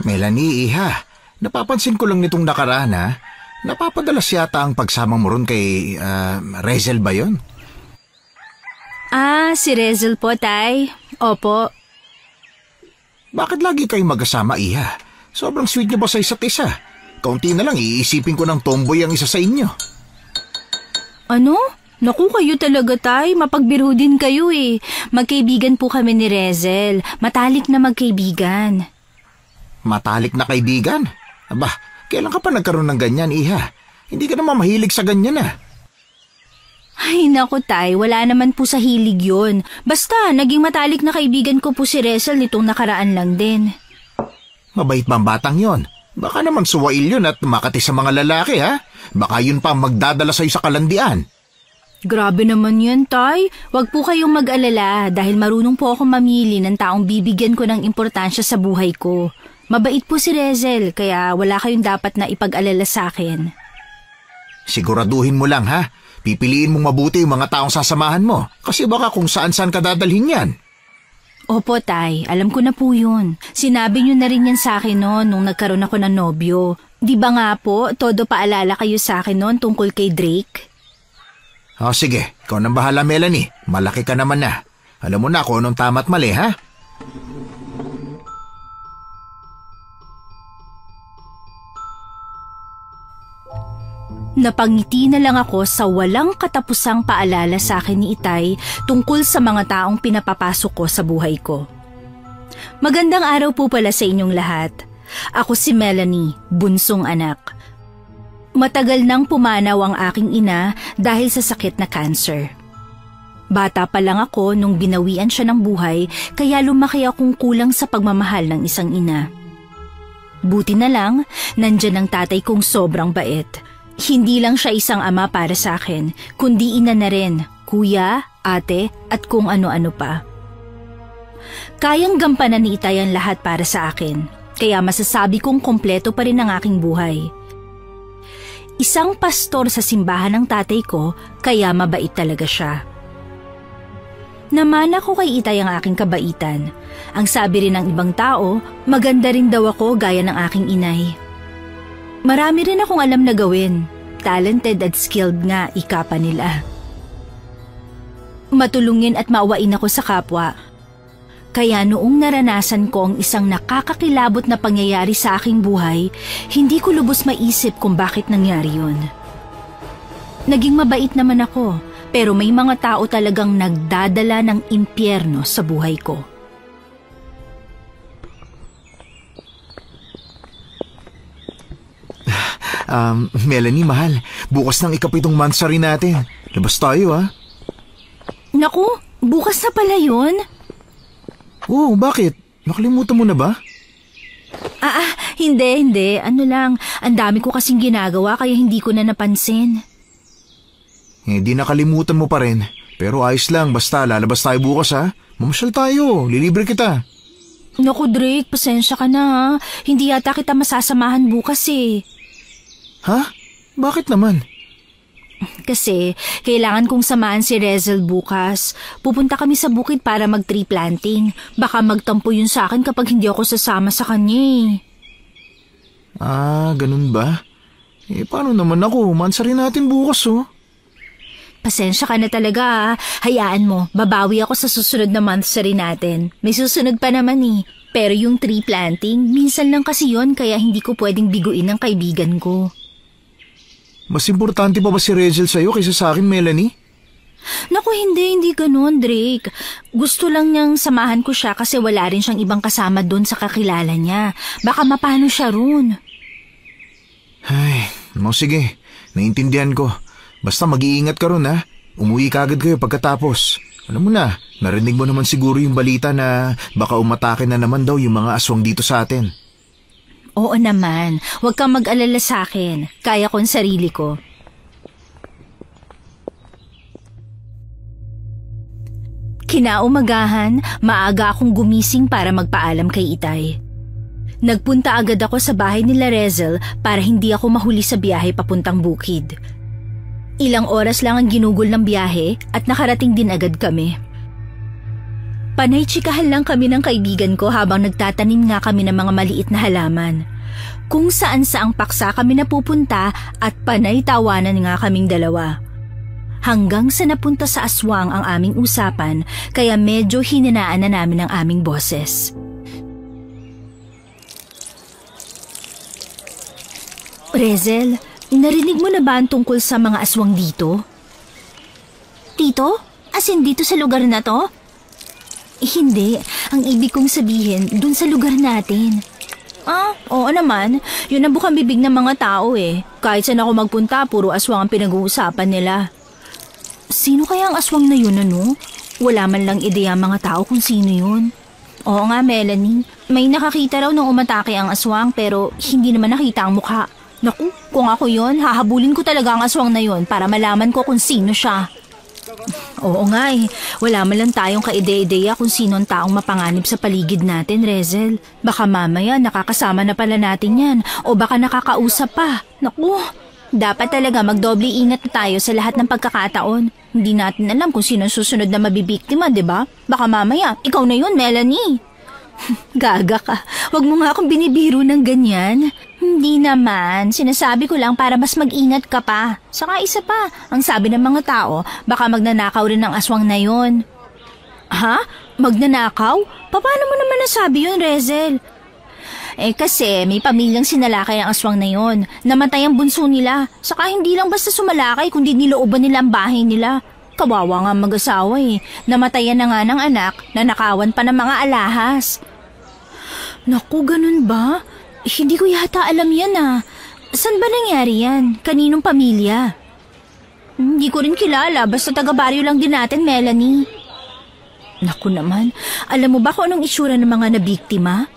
Melanie, iha, napapansin ko lang nitong nakaraan napapadalas yata ang pagsama mo ron kay Rezel ba yun? Si Rezel po, Tay. Opo. Bakit lagi kayong magkasama, iha? Sobrang sweet niyo ba sa isa't isa? Kaunti na lang iisipin ko ng tomboy ang isa sa inyo. Ano? Naku, kayo talaga, Tay. Mapagbiro din kayo eh. Magkaibigan po kami ni Rezel. Matalik na magkaibigan. Matalik na kaibigan? Aba, kailan ka pa nagkaroon ng ganyan, iha? Hindi ka naman mahilig sa ganyan Ay, naku, Tay. Wala naman po sa hilig yun. Basta, naging matalik na kaibigan ko po si Rezel nitong nakaraan lang din. Mabait bang batang yon? Baka naman suwail yun at makati sa mga lalaki, ha? Baka yun pa magdadala sa'yo sa kalandian. Grabe naman yan, Tay. Huwag po kayong mag-alala dahil marunong po akong mamili ng taong bibigyan ko ng importansya sa buhay ko. Mabait po si Rezel, kaya wala kayong dapat na ipag-alala sa akin. Siguraduhin mo lang, ha? Pipiliin mong mabuti yung mga taong sasamahan mo kasi baka kung saan-saan ka dadalhin yan. Opo, Tay. Alam ko na po yun. Sinabi niyo na rin yan sa akin noon nung nagkaroon ako ng nobyo. Di ba nga po, todo paalala kayo sa akin noon tungkol kay Drake? Sige. Ikaw nang bahala, Melanie. Malaki ka naman na. Alam mo na kung anong tama at mali, ha? Napangiti na lang ako sa walang katapusang paalala sa akin ni Itay tungkol sa mga taong pinapapasok ko sa buhay ko. Magandang araw po pala sa inyong lahat. Ako si Melanie, bunsong anak. Matagal nang pumanaw ang aking ina dahil sa sakit na cancer. Bata pa lang ako nung binawian siya ng buhay kaya lumaki akong kulang sa pagmamahal ng isang ina. Buti na lang, nandyan ang tatay kong sobrang bait. Hindi lang siya isang ama para sa akin, kundi ina na rin, kuya, ate at kung ano-ano pa. Kayang gampanan ni Itay ang lahat para sa akin, kaya masasabi kong kompleto pa rin ang aking buhay. Isang pastor sa simbahan ng tatay ko, kaya mabait talaga siya. Namana ko kay Itay ang aking kabaitan. Ang sabi rin ng ibang tao, maganda rin daw ako gaya ng aking inay. Marami rin akong alam na gawin. Talented at skilled nga, ika pa nila. Matulungin at maawain ako sa kapwa. Kaya noong naranasan ko ang isang nakakakilabot na pangyayari sa aking buhay, hindi ko lubos maisip kung bakit nangyari yun. Naging mabait naman ako, pero may mga tao talagang nagdadala ng impyerno sa buhay ko. Melanie, mahal, bukas ng ika-7 monthsary natin. Labas tayo, ha? Naku, bukas na pala yun? Oo, bakit? Nakalimutan mo na ba? Hindi. Ano lang, ang dami ko kasing ginagawa kaya hindi ko na napansin. Di nakalimutan mo pa rin. Pero ayos lang, basta lalabas tayo bukas, ha? Mamasyal tayo, lilibre kita. Naku, Drake, pasensya ka na, ha? Hindi yata kita masasamahan bukas eh. Ha? Bakit naman? Kasi kailangan kong samahan si Rezel bukas. Pupunta kami sa bukid para mag-tree planting. Baka magtampo yun sa akin kapag hindi ako sasama sa kanya. Ganun ba? Paano naman ako? Mansa rin natin bukas, oh. Pasensya ka na talaga, ha? Hayaan mo, babawi ako sa susunod na monthsary natin. May susunod pa naman eh. Pero yung tree planting, minsan lang kasi yon kaya hindi ko pwedeng biguin ng kaibigan ko. Mas importante pa ba si Rezel sa'yo kaysa sa akin, Melanie? Naku, hindi ganun, Drake. Gusto lang niyang samahan ko siya kasi wala rin siyang ibang kasama doon sa kakilala niya. Baka mapano siya roon. Ay, sige. Naintindihan ko. Basta mag-iingat ka ron, ha? Umuwi ka agad kayo pagkatapos. Alam mo na, narinig mo naman siguro yung balita na baka umatake na naman daw yung mga aswang dito sa atin. Oo naman. Huwag kang mag-alala sa akin. Kaya ko ang sarili ko. Kinaumagahan, maaga akong gumising para magpaalam kay Itay. Nagpunta agad ako sa bahay nila Rezel para hindi ako mahuli sa biyahe papuntang bukid. Ilang oras lang ang ginugol ng biyahe at nakarating din agad kami. Panay tsikahan lang kami ng kaibigan ko habang nagtatanim nga kami ng mga maliit na halaman. Kung saan saang paksa kami napupunta at panay tawanan nga kaming dalawa. Hanggang sa napunta sa aswang ang aming usapan, kaya medyo hininaan na namin ang aming boses. Rezel, narinig mo na ba ang tungkol sa mga aswang dito? Dito? As in dito sa lugar na to? Hindi. Ang ibig kong sabihin, dun sa lugar natin. Oo naman. Yun ang bukang bibig ng mga tao eh. Kahit saan ako magpunta, puro aswang ang pinag-uusapan nila. Sino kaya ang aswang na yun, ano? Wala man lang ideya mga tao kung sino yun. Oo nga, Melanie. May nakakita raw nung umatake ang aswang pero hindi naman nakita ang mukha. Naku, kung ako yun, hahabulin ko talaga ang aswang na yun para malaman ko kung sino siya. Oo nga eh. Wala man lang tayong kaide-ideya kung sino ang taong mapanganib sa paligid natin, Rezel. Baka mamaya nakakasama na pala natin yan o baka nakakausap pa. Naku, dapat talaga magdoble ingat tayo sa lahat ng pagkakataon. Hindi natin alam kung sino susunod na mabibiktima, di ba? Baka mamaya, ikaw na yun, Melanie. Gaga ka. Huwag mo nga akong binibiro ng ganyan. Hindi naman. Sinasabi ko lang para mas mag-ingat ka pa. Saka isa pa, ang sabi ng mga tao, baka magnanakaw rin ang aswang na yun. Ha? Magnanakaw? Paano mo naman nasabi yun, Rezel? Kasi may pamilyang sinalakay ang aswang na yon. Namatay ang bunso nila. Saka hindi lang basta sumalakay kundi nilooban nila ang bahay nila. Kawawa nga mag-asawa eh. Namatayan na nga ng anak na nakawan pa ng mga alahas. Naku, ganun ba? Hindi ko yata alam yan ah. Saan ba nangyari yan? Kaninong pamilya? Hindi ko rin kilala. Basta taga-baryo lang din natin, Melanie. Naku naman. Alam mo ba kung anong itsura ng mga nabiktima?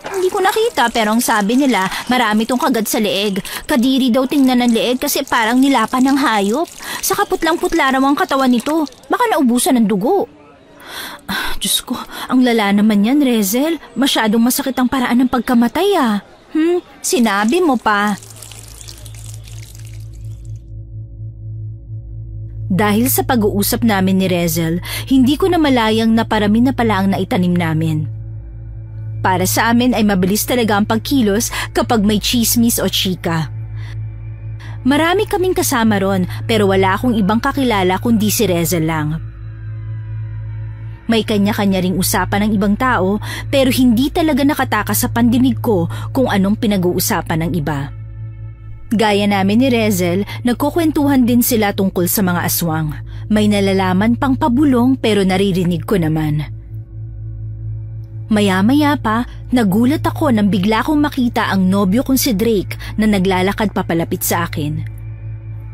Hindi ko nakita pero ang sabi nila marami tong kagat sa leeg. Kadiri daw tingnan ng leeg kasi parang nilapan ng hayop. Saka putlang-putla raw ang katawan nito. Baka naubusan ng dugo. Diyos ko, ang lala naman yan, Rezel. Masyadong masakit ang paraan ng pagkamatay ah. Sinabi mo pa. Dahil sa pag-uusap namin ni Rezel, hindi ko na malayang na parami na pala ang naitanim namin. Para sa amin ay mabilis talaga ang pagkilos kapag may chismis o chika. Marami kaming kasama ron pero wala akong ibang kakilala kundi si Rezel lang. May kanya-kanya ring usapan ng ibang tao pero hindi talaga nakatakas sa pandinig ko kung anong pinag-uusapan ng iba. Gaya namin ni Rezel, nagkukwentuhan din sila tungkol sa mga aswang. May nalalaman pang pabulong pero naririnig ko naman. Maya-maya pa, nagulat ako nang bigla kong makita ang nobyo kong si Drake na naglalakad papalapit sa akin.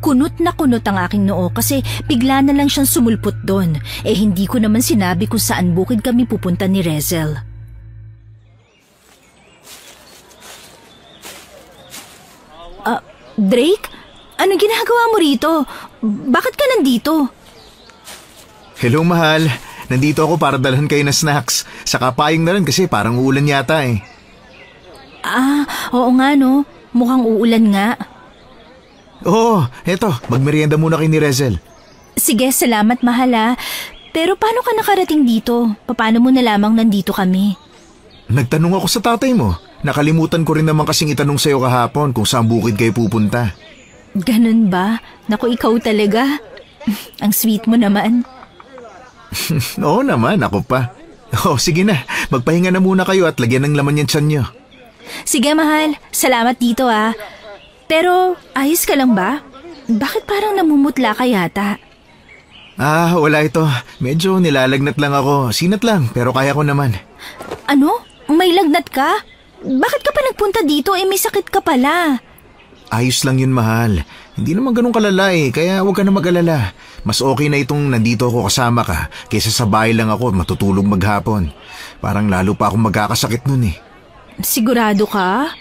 Kunot na kunot ang aking noo kasi bigla na lang siyang sumulpot doon. Hindi ko naman sinabi kung saan bukid kami pupunta ni Rezel. Drake? Anong ginagawa mo rito? Bakit ka nandito? Hello, mahal. Nandito ako para dalhan kayo ng snacks. Saka payong na rin kasi parang uulan yata eh. Oo nga no. Mukhang uulan nga. Oo, eto. Magmerienda muna kayo ni Rezel. Sige, salamat mahal. Pero paano ka nakarating dito? Paano mo nalamang nandito kami? Nagtanong ako sa tatay mo. Nakalimutan ko rin naman kasing itanong sa'yo kahapon kung saan bukid kayo pupunta. Ganun ba? Naku, ikaw talaga. Ang sweet mo naman. Oo naman, ako pa. Sige na, magpahinga na muna kayo at lagyan ng laman yung tiyan nyo. Sige mahal, salamat dito Pero ayos ka lang ba? Bakit parang namumutla ka yata? Wala ito. Medyo nilalagnat lang ako. Sinat lang, pero kaya ko naman. Ano? May lagnat ka? Bakit ka pa nagpunta dito? May sakit ka pala. Ayos lang yun, mahal. Hindi naman ganun kalala kaya huwag ka na mag-alala. Mas okay na itong nandito ako kasama ka kaysa sa bahay lang ako at matutulog maghapon. Parang lalo pa akong magkakasakit nun Sigurado ka?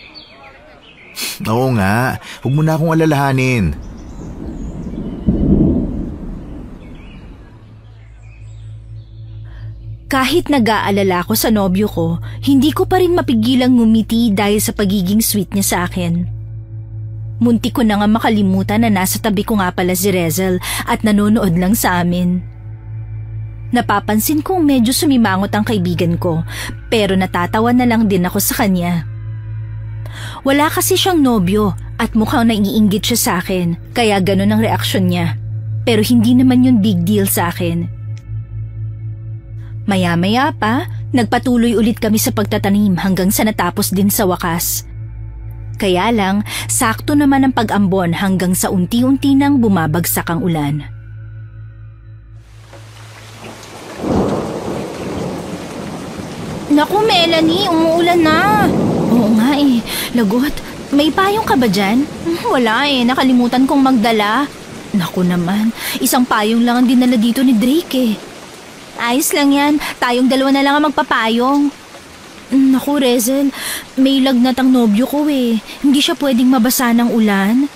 Oo nga, huwag mo na akong alalahanin. Kahit nag-aalala ko sa nobyo ko, hindi ko pa rin mapigilang ngumiti dahil sa pagiging sweet niya sa akin. Muntik ko na nga makalimutan na nasa tabi ko nga pala si Rezel at nanonood lang sa amin. Napapansin kong medyo sumimangot ang kaibigan ko, pero natatawa na lang din ako sa kanya. Wala kasi siyang nobyo at mukhang naiinggit siya sa akin, kaya ganun ang reaksyon niya. Pero hindi naman yun big deal sa akin. Maya-maya pa, nagpatuloy ulit kami sa pagtatanim hanggang sa natapos din sa wakas. Kaya lang, sakto naman ang pag-ambon hanggang sa unti-unti nang bumabagsak ang ulan. Naku, Melanie, umuulan na. Oo nga eh, lagot. May payong ka ba dyan? Wala eh, nakalimutan kong magdala. Naku naman, isang payong lang ang dinala dito ni Drake eh. Ayos lang yan, tayong dalawa na lang ang magpapayong. Naku, Rezel, may lagnat ang nobyo ko eh. Hindi siya pwedeng mabasa ng ulan.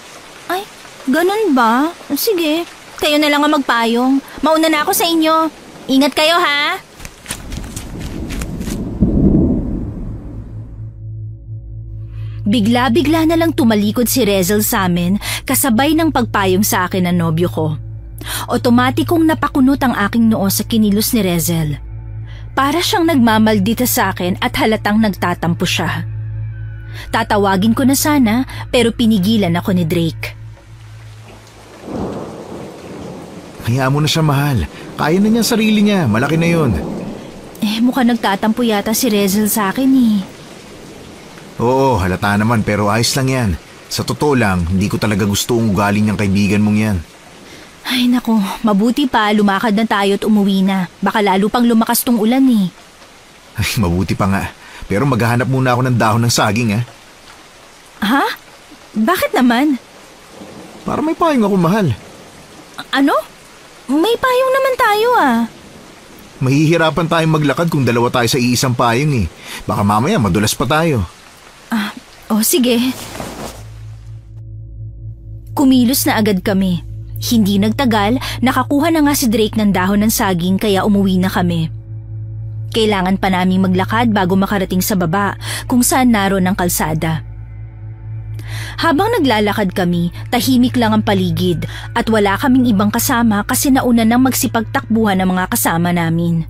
Ay, ganun ba? Sige, kayo na lang ang magpayong. Mauna na ako sa inyo. Ingat kayo ha! Bigla-bigla na lang tumalikod si Rezel sa amin kasabay ng pagpayong sa akin ng nobyo ko. Otomatikong napakunot ang aking noo sa kinilos ni Rezel. Para siyang nagmamaldita sa akin at halatang nagtatampo siya. Tatawagin ko na sana pero pinigilan ako ni Drake. Hayaan mo na siya, mahal. Kaya na niya sarili niya, malaki na yun. Mukhang nagtatampo yata si Rezel sa akin eh. Oo, halata naman pero ayos lang yan. Sa totoo lang, hindi ko talaga gusto ang ugali niyang kaibigan mong yan. Ay nako, mabuti pa lumakad na tayo at umuwi na. Baka lalo pang lumakas tong ulan eh. Ay, mabuti pa nga. Pero maghahanap muna ako ng dahon ng saging Ha? Bakit naman? Para may payong ako, mahal. Ano? May payong naman tayo Mahihirapan tayong maglakad kung dalawa tayo sa iisang payong eh. Baka mamaya madulas pa tayo. Sige. Kumilos na agad kami. Hindi nagtagal, nakakuha na nga si Drake ng dahon ng saging kaya umuwi na kami. Kailangan pa naming maglakad bago makarating sa baba kung saan naroon ang kalsada. Habang naglalakad kami, tahimik lang ang paligid at wala kaming ibang kasama kasi nauna nang magsipagtakbuhan ng mga kasama namin.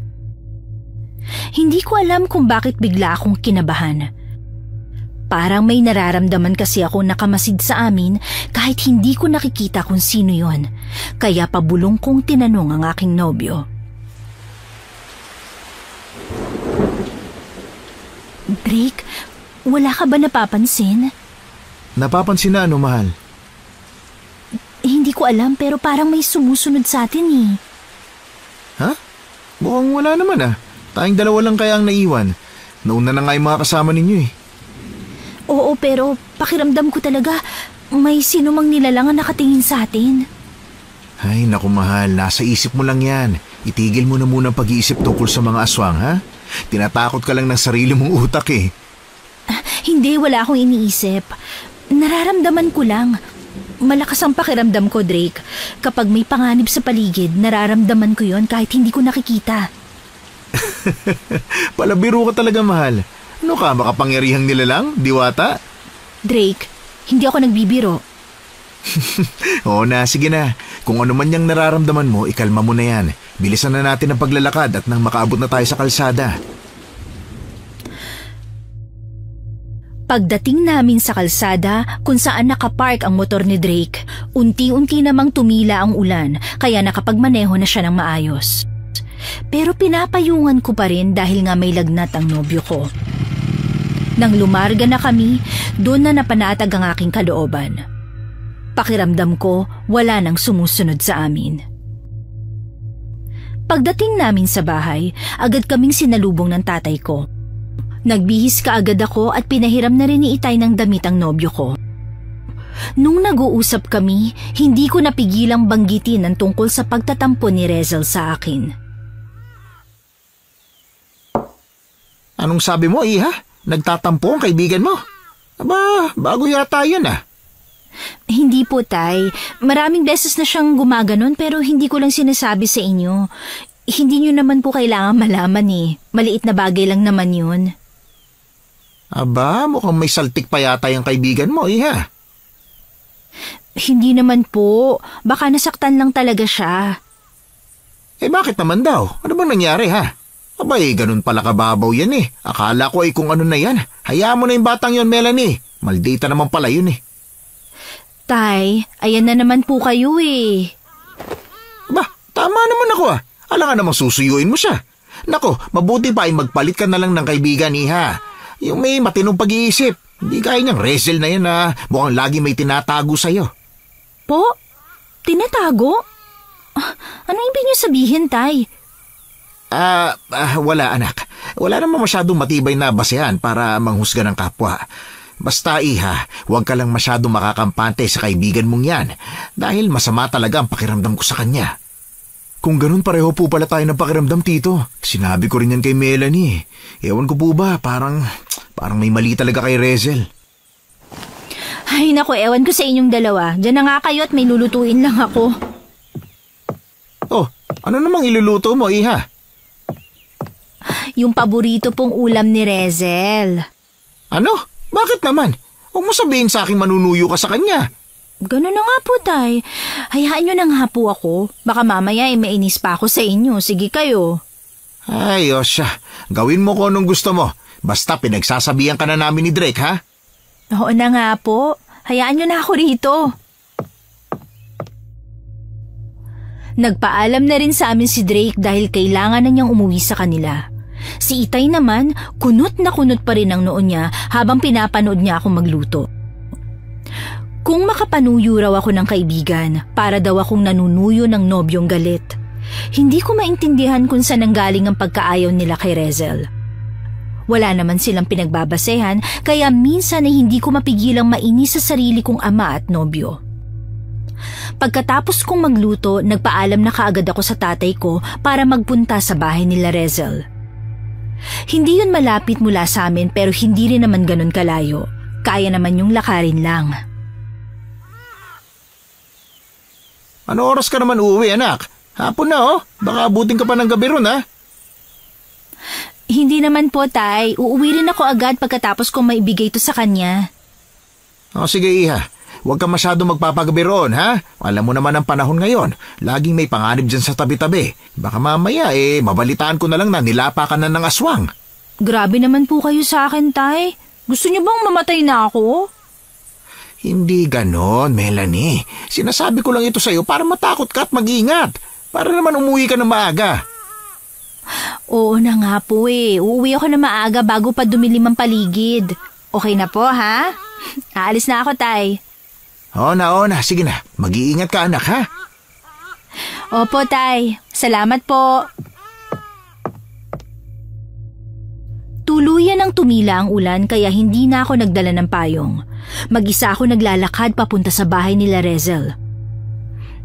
Hindi ko alam kung bakit bigla akong kinabahan. Parang may nararamdaman kasi ako nakamasid sa amin kahit hindi ko nakikita kung sino yon. Kaya pabulong kong tinanong ang aking nobyo. Drake, wala ka ba napapansin? Napapansin na ano, mahal? Hindi ko alam pero parang may sumusunod sa atin eh. Ha? Mukhang wala naman Tayong dalawa lang kaya ang naiwan. Nauna na nga yung mga kasama ninyo eh. Oo, pero pakiramdam ko talaga may sino mang nilalang ang nakatingin sa atin. Ay, naku mahal, nasa isip mo lang yan. Itigil mo na muna ang pag-iisip tungkol sa mga aswang, ha? Tinatakot ka lang ng sarili mong utak eh. Hindi, wala akong iniisip. Nararamdaman ko lang. Malakas ang pakiramdam ko, Drake. Kapag may panganib sa paligid, nararamdaman ko yon kahit hindi ko nakikita. Palabiro ka talaga, mahal. Ano ka, makapangyarihang nilalang, diwata? Drake, hindi ako nagbibiro. Oo na, sige na. Kung ano man yung nararamdaman mo, ikalma mo na yan. Bilisan na natin ang paglalakad at nang makaabot na tayo sa kalsada. Pagdating namin sa kalsada kung saan nakapark ang motor ni Drake, unti-unti namang tumila ang ulan kaya nakapagmaneho na siya ng maayos. Pero pinapayungan ko pa rin dahil nga may lagnat ang nobyo ko. Nang lumarga na kami, doon na napanatag ang aking kalooban. Pakiramdam ko, wala nang sumusunod sa amin. Pagdating namin sa bahay, agad kaming sinalubong ng tatay ko. Nagbihis kaagad ako at pinahiram na rin ni Itay ng damit ang nobyo ko. Nung nag-uusap kami, hindi ko napigilang banggitin ang tungkol sa pagtatampo ni Rezel sa akin. Anong sabi mo, Iha? Nagtatampo ang kaibigan mo? Aba, bago yata yun Hindi po, Tay. Maraming beses na siyang gumaganon pero hindi ko lang sinasabi sa inyo. Hindi niyo naman po kailangan malaman Maliit na bagay lang naman yun. Aba, mukhang may saltik pa yata yung kaibigan mo, Iha. Hindi naman po. Baka nasaktan lang talaga siya. Bakit naman daw? Ano bang nangyari ha? Abay, ganun pala kababaw yan eh. Akala ko ay kung ano na yan. Hayaan mo na yung batang yon, Melanie. Maldita naman pala yun eh. Tay, ayan na naman po kayo eh. Tama naman ako ah. Alam nga namang susuyuin mo siya. Nako, mabuti pa ay magpalit ka na lang ng kaibigan, iha. Yung may matinong pag-iisip. Hindi kaya niyang wrestle na yan na mukhang lagi may tinatago sa'yo. Po? Tinatago? Ano ibig niyo sabihin, Tay? Wala anak. Wala namang masyadong matibay na basehan para manghusga ng kapwa. Basta iha, huwag ka lang masyadong makakampante sa kaibigan mong yan dahil masama talaga ang pakiramdam ko sa kanya. Kung ganun pareho po pala tayo ng pakiramdam, Tito. Sinabi ko rin yan kay Melanie. Ewan ko po ba, parang may mali talaga kay Rezel. Ay naku, ewan ko sa inyong dalawa. Diyan na nga kayo at may lulutuin lang ako. Oh, ano namang iluluto mo, iha? Yung paborito pong ulam ni Rezel. Ano? Bakit naman? Huwag mo sabihin sa akin manunuyo ka sa kanya. Ganun na nga po, Tay. Hayaan nyo na nga po ako. Baka mamaya mainis pa ako sa inyo. Sige kayo. Ay, Osya. Gawin mo kung anong gusto mo. Basta pinagsasabihan ka na namin ni Drake, ha? Oo na nga po. Hayaan nyo na ako rito. Nagpaalam na rin sa amin si Drake dahil kailangan na niyang umuwi sa kanila. Si Itay naman, kunot na kunot pa rin ang noon niya habang pinapanood niya akong magluto. Kung makapanuyo raw ako ng kaibigan, para daw akong nanunuyo ng nobyong galit. Hindi ko maintindihan kung saan nanggaling ang pagkaayaw nila kay Rezel. Wala naman silang pinagbabasehan, kaya minsan ay hindi ko mapigilang mainis sa sarili kong ama at nobyo. Pagkatapos kong magluto, nagpaalam na kaagad ako sa tatay ko para magpunta sa bahay nila Rezel. Hindi yun malapit mula sa amin pero hindi rin naman ganun kalayo. Kaya naman yung lakarin lang. Ano oras ka naman uuwi, anak? Hapon na, oh. Baka abutin ka pa ng gabi ron, ha? Hindi naman po, Tay. Uuwi rin ako agad pagkatapos kong maibigay ito sa kanya. Sige, iha. Huwag ka masyado magpapagabi roon, ha? Alam mo naman ang panahon ngayon. Laging may panganib dyan sa tabi-tabi. Baka mamaya, mabalitaan ko na lang na nilapa ka na ng aswang. Grabe naman po kayo sa akin, Tay. Gusto niyo bang mamatay na ako? Hindi ganon, Melanie. Sinasabi ko lang ito sa'yo para matakot ka at mag-ingat. Para naman umuwi ka na maaga. Oo na nga po eh. Uuwi ako na maaga bago pa dumilim ang paligid. Okay na po, ha? Aalis na ako, Tay. Oo na. Sige na. Mag-iingat ka, anak, ha? Opo, Tay. Salamat po. Tuluyan ang tumila ang ulan kaya hindi na ako nagdala ng payong. Mag-isa ako naglalakad papunta sa bahay nila Rezel.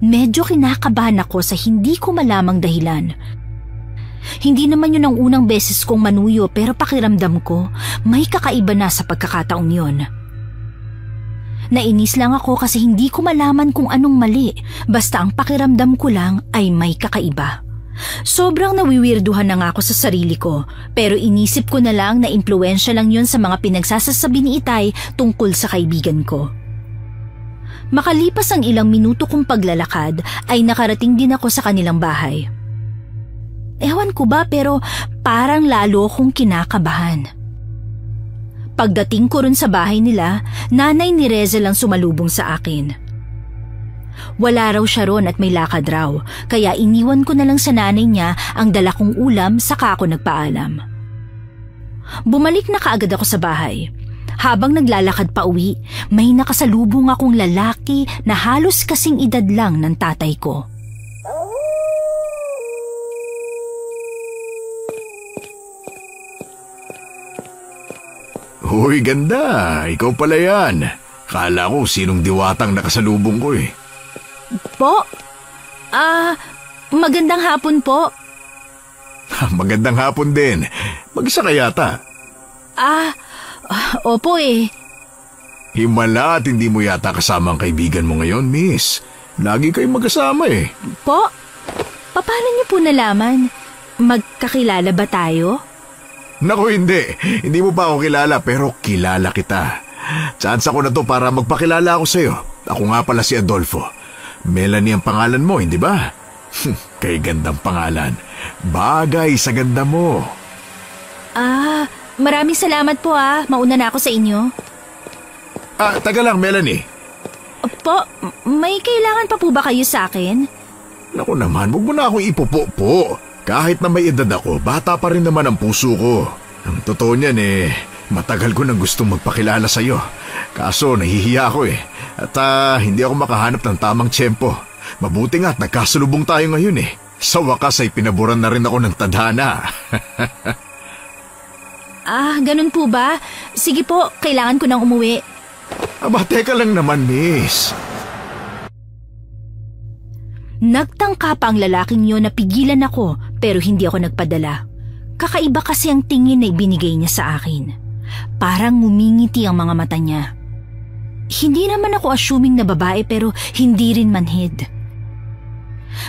Medyo kinakabahan ako sa hindi ko malamang dahilan. Hindi naman yun ang unang beses kong manuyo pero pakiramdam ko may kakaiba na sa pagkakataong yun. Nainis lang ako kasi hindi ko malaman kung anong mali, basta ang pakiramdam ko lang ay may kakaiba. Sobrang nawiwirduhan na nga ako sa sarili ko, pero inisip ko na lang na impluwensya lang yun sa mga pinagsasasabi ni Itay tungkol sa kaibigan ko. Makalipas ang ilang minuto kong paglalakad ay nakarating din ako sa kanilang bahay. Ewan ko ba pero parang lalo akong kinakabahan. Pagdating ko rin sa bahay nila, nanay ni Rezel ang sumalubong sa akin. Wala raw siya ron at may lakad raw, kaya iniwan ko na lang sa nanay niya ang dala kong ulam saka ako nagpaalam. Bumalik na kaagad ako sa bahay. Habang naglalakad pa uwi, may nakasalubong akong lalaki na halos kasing edad lang ng tatay ko. Hoy, ganda. Ikaw pala yan. Kala ko sinong diwatang nakasalubong ko eh. Po? Magandang hapon po. Magandang hapon din. Mag-isa ka yata. Opo eh. Himala at hindi mo yata kasama ang kaibigan mo ngayon, miss. Lagi kayong magkasama eh. Po? Paano niyo po nalaman? Magkakilala ba tayo? Naku, hindi. Hindi mo pa ako kilala pero kilala kita. Chance ako na to para magpakilala ako sa'yo. Ako nga pala si Adolfo. Melanie ang pangalan mo, hindi ba? Kay gandang pangalan. Bagay sa ganda mo. Maraming salamat po Mauna na ako sa inyo. Taga lang, Melanie. Po, may kailangan pa po ba kayo sa akin? Naku naman, huwag mo na akong ipopo-po. Kahit na may edad ako, bata pa rin naman ang puso ko. Ang totoo niyan matagal ko nang gustong magpakilala sa'yo. Kaso nahihiya ako At hindi ako makahanap ng tamang tiyempo. Mabuti nga at nagkasalubong tayo ngayon Sa wakas ay pinaboran na rin ako ng tadhana. Ganun po ba? Sige po, kailangan ko nang umuwi. Teka lang naman, miss. Nagtangka pa ang lalaking yun na pigilan ako pero hindi ako nagpadala. Kakaiba kasi ang tingin na ibinigay niya sa akin. Parang ngumingiti ang mga mata niya. Hindi naman ako assuming na babae pero hindi rin manhid.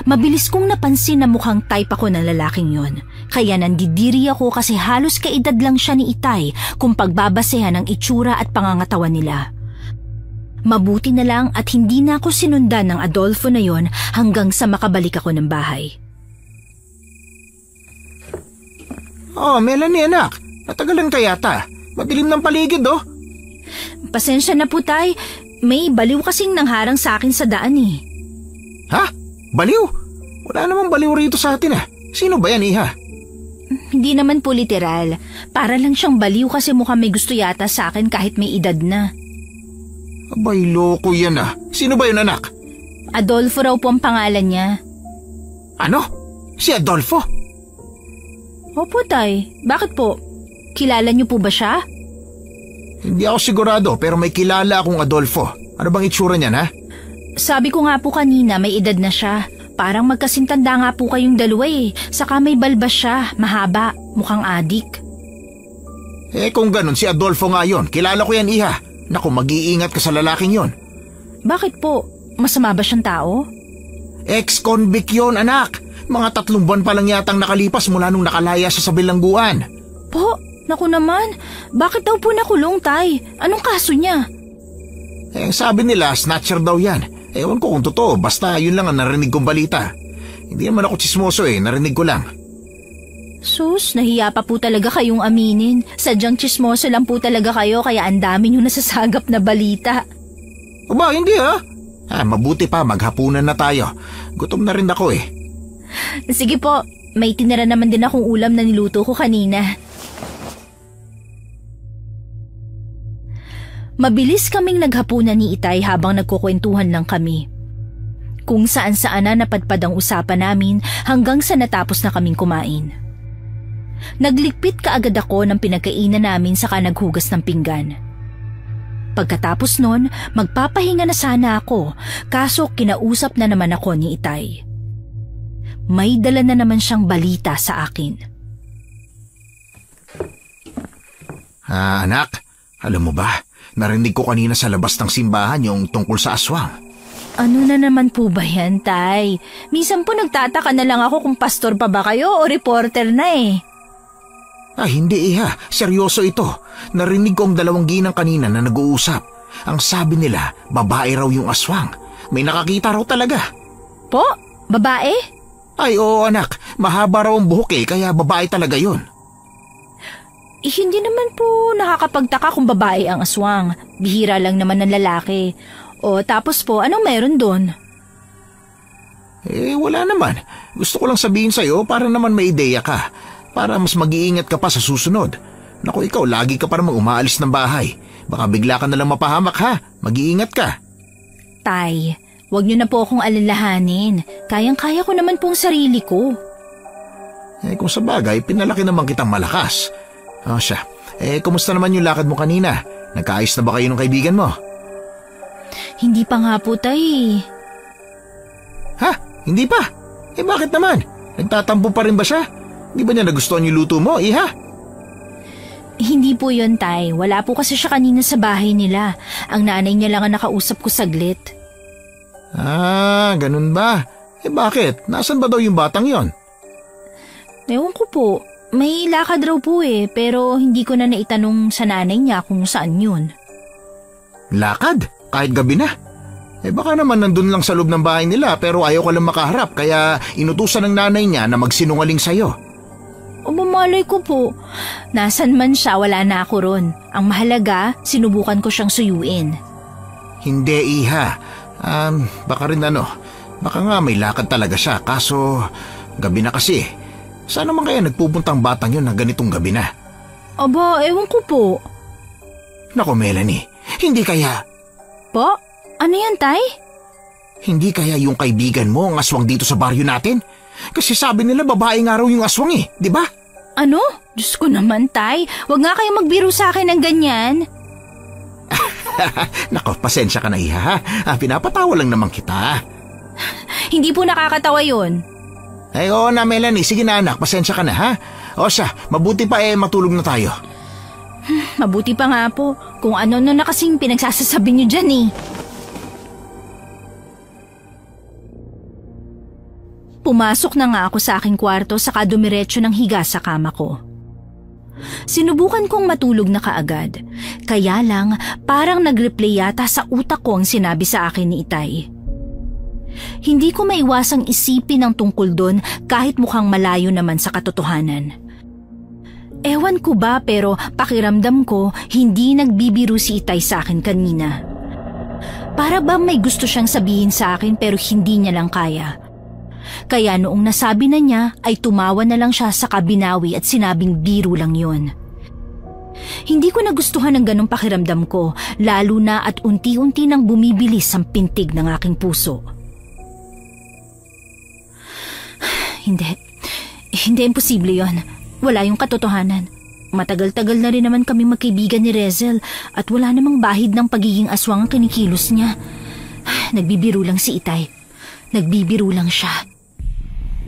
Mabilis kong napansin na mukhang type ako ng lalaking yon. Kaya nandidiri ako kasi halos kaedad lang siya ni Itay kung pagbabasehan ng itsura at pangangatawan nila. Mabuti na lang at hindi na ako sinundan ng Adolfo na yon hanggang sa makabalik ako ng bahay. Melanie anak, natagalan ka yata. Madilim ng paligid Pasensya na po tay, may baliw kasing nangharang sa akin sa daan Ha? Baliw? Wala namang baliw rito sa atin Sino ba yan iha? Hindi naman po literal. Para lang siyang baliw kasi mukhang may gusto yata sa akin kahit may edad na. Abay, loko yan Sino ba yun anak? Adolfo raw po ang pangalan niya. Ano? Si Adolfo? Opo tay, bakit po? Kilala niyo po ba siya? Hindi ako sigurado pero may kilala akong Adolfo. Ano bang itsura niyan Sabi ko nga po kanina may edad na siya. Parang magkasintanda nga po kayong dalawa Saka may balbas siya, mahaba, mukhang adik. Kung ganun si Adolfo nga yun, kilala ko yan iha. Naku, mag-iingat ka sa lalaking yon. Bakit po? Masama ba siyang tao? Ex-convict yon anak. Mga 3 buwan pa lang yatang nakalipas mula nung nakalaya siya sa bilangguan. Po, naku naman. Bakit daw po nakulong tay? Anong kaso niya? Sabi nila snatcher daw yan. Ewan ko kung totoo, basta yun lang ang narinig kong balita. Hindi naman ako tsismoso narinig ko lang. Sus, nahiya pa po talaga kayong aminin. Sadyang tsismoso lang po talaga kayo kaya ang dami nyo nasasagap na balita. Aba, hindi mabuti pa, maghapunan na tayo. Gutom na rin ako Sige po, may tinira naman din akong ulam na niluto ko kanina. Mabilis kaming naghapunan ni Itay habang nagkukwentuhan lang kami. Kung saan-saan na napadpad ang usapan namin hanggang sa natapos na kaming kumain. Naglikpit kaagad ako ng pinagkainan namin saka naghugas ng pinggan. Pagkatapos nun, magpapahinga na sana ako kaso kinausap na naman ako ni Itay. May dala na naman siyang balita sa akin. Anak, alam mo ba? Narinig ko kanina sa labas ng simbahan yung tungkol sa aswang. Ano na naman po ba yan, Tay? Minsan po nagtataka na lang ako kung pastor pa ba kayo o reporter na Hindi iha. Seryoso ito. Narinig ko ang 2 ginang kanina na nag-uusap. Ang sabi nila, babae raw yung aswang. May nakakita raw talaga. Po? Babae? Ay oo anak. Mahaba raw ang buhok kaya babae talaga yun. Hindi naman po nakakapagtaka kung babae ang aswang. Bihira lang naman ng lalaki. O tapos po, anong meron doon? Wala naman. Gusto ko lang sabihin sa'yo para naman may ideya ka. Para mas mag-iingat ka pa sa susunod. Naku, ikaw, lagi ka pa naman umaalis ng bahay. Baka bigla ka nalang mapahamak ha. Mag-iingat ka. Tay, wag niyo na po akong alalahanin. Kayang-kaya ko naman pong sarili ko. Kung sa bagay, pinalaki naman kitang malakas. Siya. Kumusta naman yung lakad mo kanina? Nagkaayos na ba kayo ng kaibigan mo? Hindi pa nga po, Tay. Ha? Hindi pa? Bakit naman? Nagtatampo pa rin ba siya? Di ba niya nagustuhan yung luto mo, iha? Hindi po yun, Tay. Wala po kasi siya kanina sa bahay nila. Ang nanay niya lang ang nakausap ko saglit. Ganun ba? Bakit? Nasaan ba daw yung batang yon? Ewan ko po. May lakad raw po pero hindi ko na naitanong sa nanay niya kung saan yun. Lakad? Kahit gabi na? Baka naman nandun lang sa loob ng bahay nila pero ayaw ka lang makaharap kaya inutusan ng nanay niya na magsinungaling sa'yo. O mamalay ko po. Nasan man siya, wala na ako ron. Ang mahalaga, sinubukan ko siyang suyuin. Hindi, iha. Baka rin baka nga may lakad talaga siya kaso gabi na kasi. Saan naman kaya nagpupuntang batang yun na ganitong gabi na? Aba, ewan ko po. Nako Melanie, hindi kaya... Po? Ano yan, Tay? Hindi kaya yung kaibigan mo ang aswang dito sa baryo natin? Kasi sabi nila babae nga raw yung aswang di ba? Ano? Diyos ko naman, Tay. Huwag nga kayo magbiro sa akin ng ganyan. Nako, pasensya ka na iha ha. Pinapatawa lang naman kita. Hindi po nakakatawa yun. Ay oo na Melanie, sige na anak, pasensya ka na ha. O siya, mabuti pa matulog na tayo. Mabuti pa nga po kung ano na kasing pinagsasasabi niyo dyan Pumasok na nga ako sa aking kwarto saka dumiretso ng higa sa kama ko. Sinubukan kong matulog na kaagad, kaya lang parang nag-replay yata sa utak ko ang sinabi sa akin ni Itay. Hindi ko maiwasang isipin ang tungkol doon kahit mukhang malayo naman sa katotohanan. Ewan ko ba pero pakiramdam ko hindi nagbibiro si Itay sa akin kanina. Para bang may gusto siyang sabihin sa akin pero hindi niya lang kaya. Kaya noong nasabi na niya ay tumawa na lang siya sa kabinawi at sinabing biro lang yon. Hindi ko nagustuhan ang ganong pakiramdam ko, lalo na at unti-unti nang bumibilis ang pintig ng aking puso. Hindi imposible yon. Wala yung katotohanan. Matagal-tagal na rin naman kami magkaibigan ni Rezel at wala namang bahid ng pagiging aswang ang kinikilos niya. Nagbibiro lang si Itay. Nagbibiro lang siya.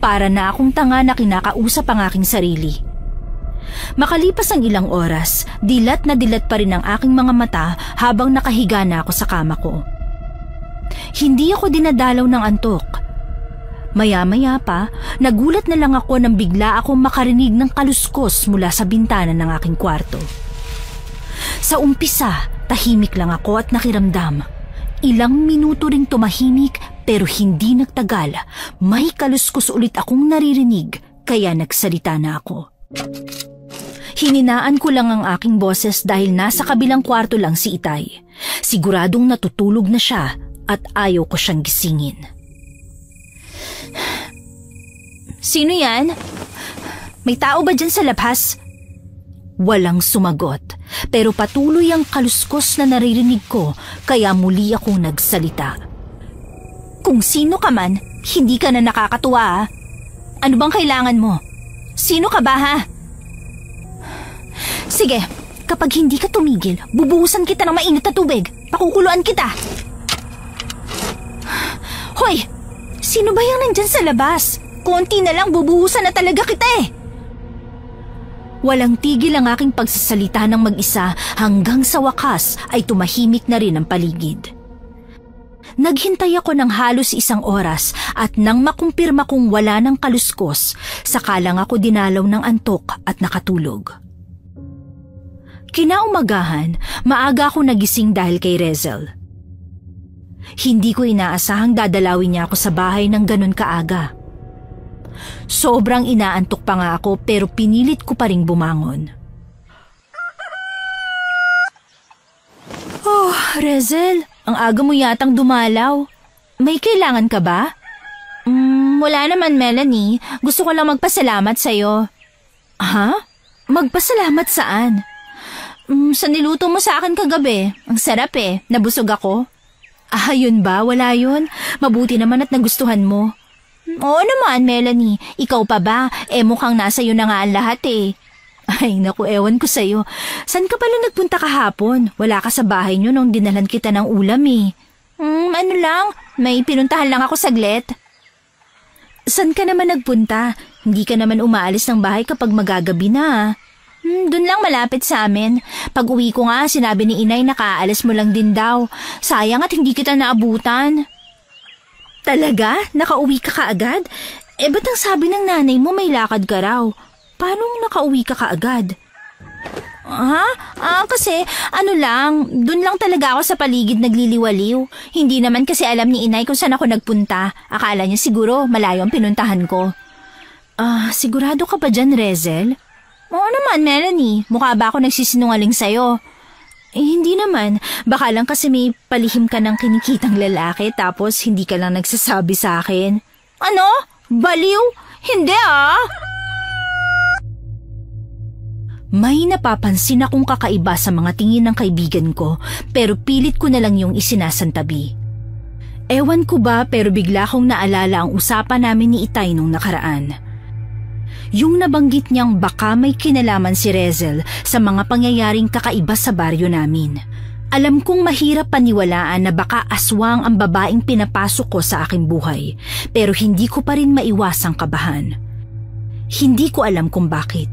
Para na akong tanga na kinakausap ang aking sarili. Makalipas ang ilang oras, dilat na dilat pa rin ang aking mga mata habang nakahiga na ako sa kama ko. Hindi ako dinadalaw ng antok. Maya-maya pa, nagulat na lang ako nang bigla akong makarinig ng kaluskos mula sa bintana ng aking kwarto. Sa umpisa, tahimik lang ako at nakiramdam. Ilang minuto ring tumahimik pero hindi nagtagal. May kaluskos ulit akong naririnig kaya nagsalita na ako. Hininaan ko lang ang aking boses dahil nasa kabilang kwarto lang si Itay. Siguradong natutulog na siya at ayaw ko siyang gisingin. Sino yan? May tao ba dyan sa labas? Walang sumagot, pero patuloy ang kaluskos na naririnig ko kaya muli akong nagsalita. Kung sino ka man, hindi ka na nakakatuwa. Ano bang kailangan mo? Sino ka ba ha? Sige, kapag hindi ka tumigil, bubuhusan kita ng mainit na tubig. Pakukuluan kita. Hoy! Sino ba yung nandyan sa labas? Konti na lang bubuhusan na talaga kita Walang tigil ang aking pagsasalita ng mag-isa hanggang sa wakas ay tumahimik na rin ang paligid. Naghintay ako ng halos 1 oras at nang makumpirma kong wala ng kaluskos, saka lang ako dinalaw ng antok at nakatulog. Kinaumagahan, maaga ako nagising dahil kay Rezel. Hindi ko inaasahang dadalawin niya ako sa bahay ng ganun kaaga. Sobrang inaantok pa nga ako pero pinilit ko pa ring bumangon. Oh, Rezel, ang aga mo yatang dumalaw. May kailangan ka ba? Wala naman, Melanie. Gusto ko lang magpasalamat sa'yo. Ha? Magpasalamat saan? Sa niluto mo sa akin kagabi. Ang sarap nabusog ako. Yun ba? Wala yun. Mabuti naman at nagustuhan mo. Oo naman, Melanie. Ikaw pa ba? Mukhang nasa iyo na nga ang lahat Ay, naku, ewan ko sa'yo. San ka pala nagpunta kahapon? Wala ka sa bahay niyo nung dinalan kita ng ulam Ano lang, may pinuntahan lang ako saglit. San ka naman nagpunta? Hindi ka naman umaalis ng bahay kapag magagabi na. Doon lang malapit sa amin. Pag uwi ko nga, sinabi ni Inay na kaalis mo lang din daw. Sayang at hindi kita naabutan. Talaga? Nakauwi ka kaagad? Ba't ang sabi ng nanay mo may lakad ka raw? Paano nakauwi ka kaagad? Ha? Kasi dun lang talaga ako sa paligid nagliliwaliw. Hindi naman kasi alam ni inay kung saan ako nagpunta. Akala niya siguro malayo ang pinuntahan ko. Sigurado ka ba dyan, Rezel? Oo naman, Melanie. Mukha ba ako nagsisinungaling sa'yo? Hindi naman. Baka lang kasi may palihim ka ng kinikitang lalaki tapos hindi ka lang nagsasabi sa akin. Ano? Baliw? Hindi May napapansin akong kakaiba sa mga tingin ng kaibigan ko pero pilit ko na lang yung isinasantabi. Ewan ko ba pero bigla kong naalala ang usapan namin ni Itay nung nakaraan. Yung nabanggit niyang baka may kinalaman si Rezel sa mga pangyayaring kakaiba sa baryo namin. Alam kong mahirap paniwalaan na baka aswang ang babaeng pinapasok ko sa aking buhay pero hindi ko pa rin maiwasang kabahan. Hindi ko alam kung bakit.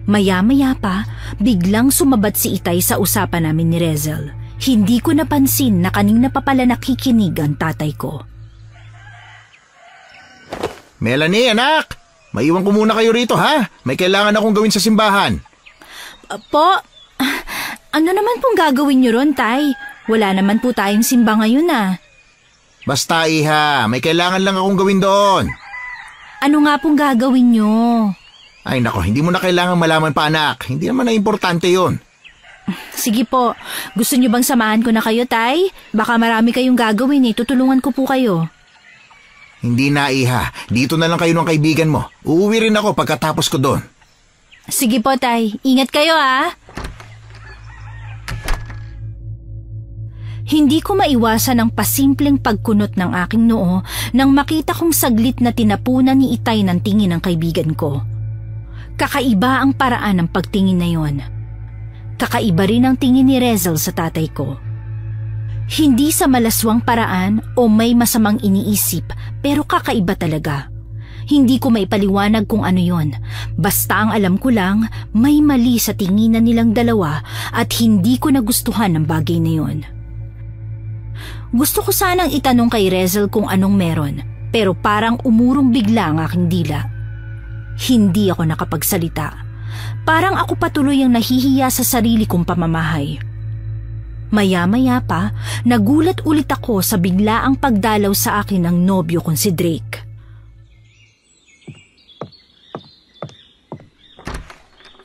Maya-maya pa, biglang sumabat si Itay sa usapan namin ni Rezel. Hindi ko napansin na kanina pa pala nakikinig ang tatay ko. Melanie, anak! Maiwan ko muna kayo rito, ha? May kailangan akong gawin sa simbahan. Po, ano naman pong gagawin niyo ron, Tay? Wala naman po tayong simba ngayon, Basta, iha. May kailangan lang akong gawin doon. Ano nga pong gagawin niyo? Ay nako, hindi mo na kailangang malaman pa, anak. Hindi naman na importante yon. Sige po. Gusto niyo bang samahan ko na kayo, Tay? Baka marami kayong gagawin Tutulungan ko po kayo. Hindi na, iha. Dito na lang kayo ng kaibigan mo. Uuwi rin ako pagkatapos ko doon. Sige po, Tay. Ingat kayo, Hindi ko maiwasan ang pasimpleng pagkunot ng aking noo nang makita kong saglit na tinapunan ni Itay ng tingin ng kaibigan ko. Kakaiba ang paraan ng pagtingin na yon. Kakaiba rin ang tingin ni Rezel sa tatay ko. Hindi sa malaswang paraan o may masamang iniisip pero kakaiba talaga. Hindi ko maipaliwanag kung ano yon. Basta ang alam ko lang may mali sa tinginan nilang dalawa at hindi ko nagustuhan ang bagay na yon. Gusto ko sanang itanong kay Rezel kung anong meron pero parang umurong bigla ang aking dila. Hindi ako nakapagsalita. Parang ako patuloy ang nahihiya sa sarili kong pamamahay. Maya-maya pa, nagulat ulit ako sa biglaang pagdalaw sa akin ng nobyo kong si Drake.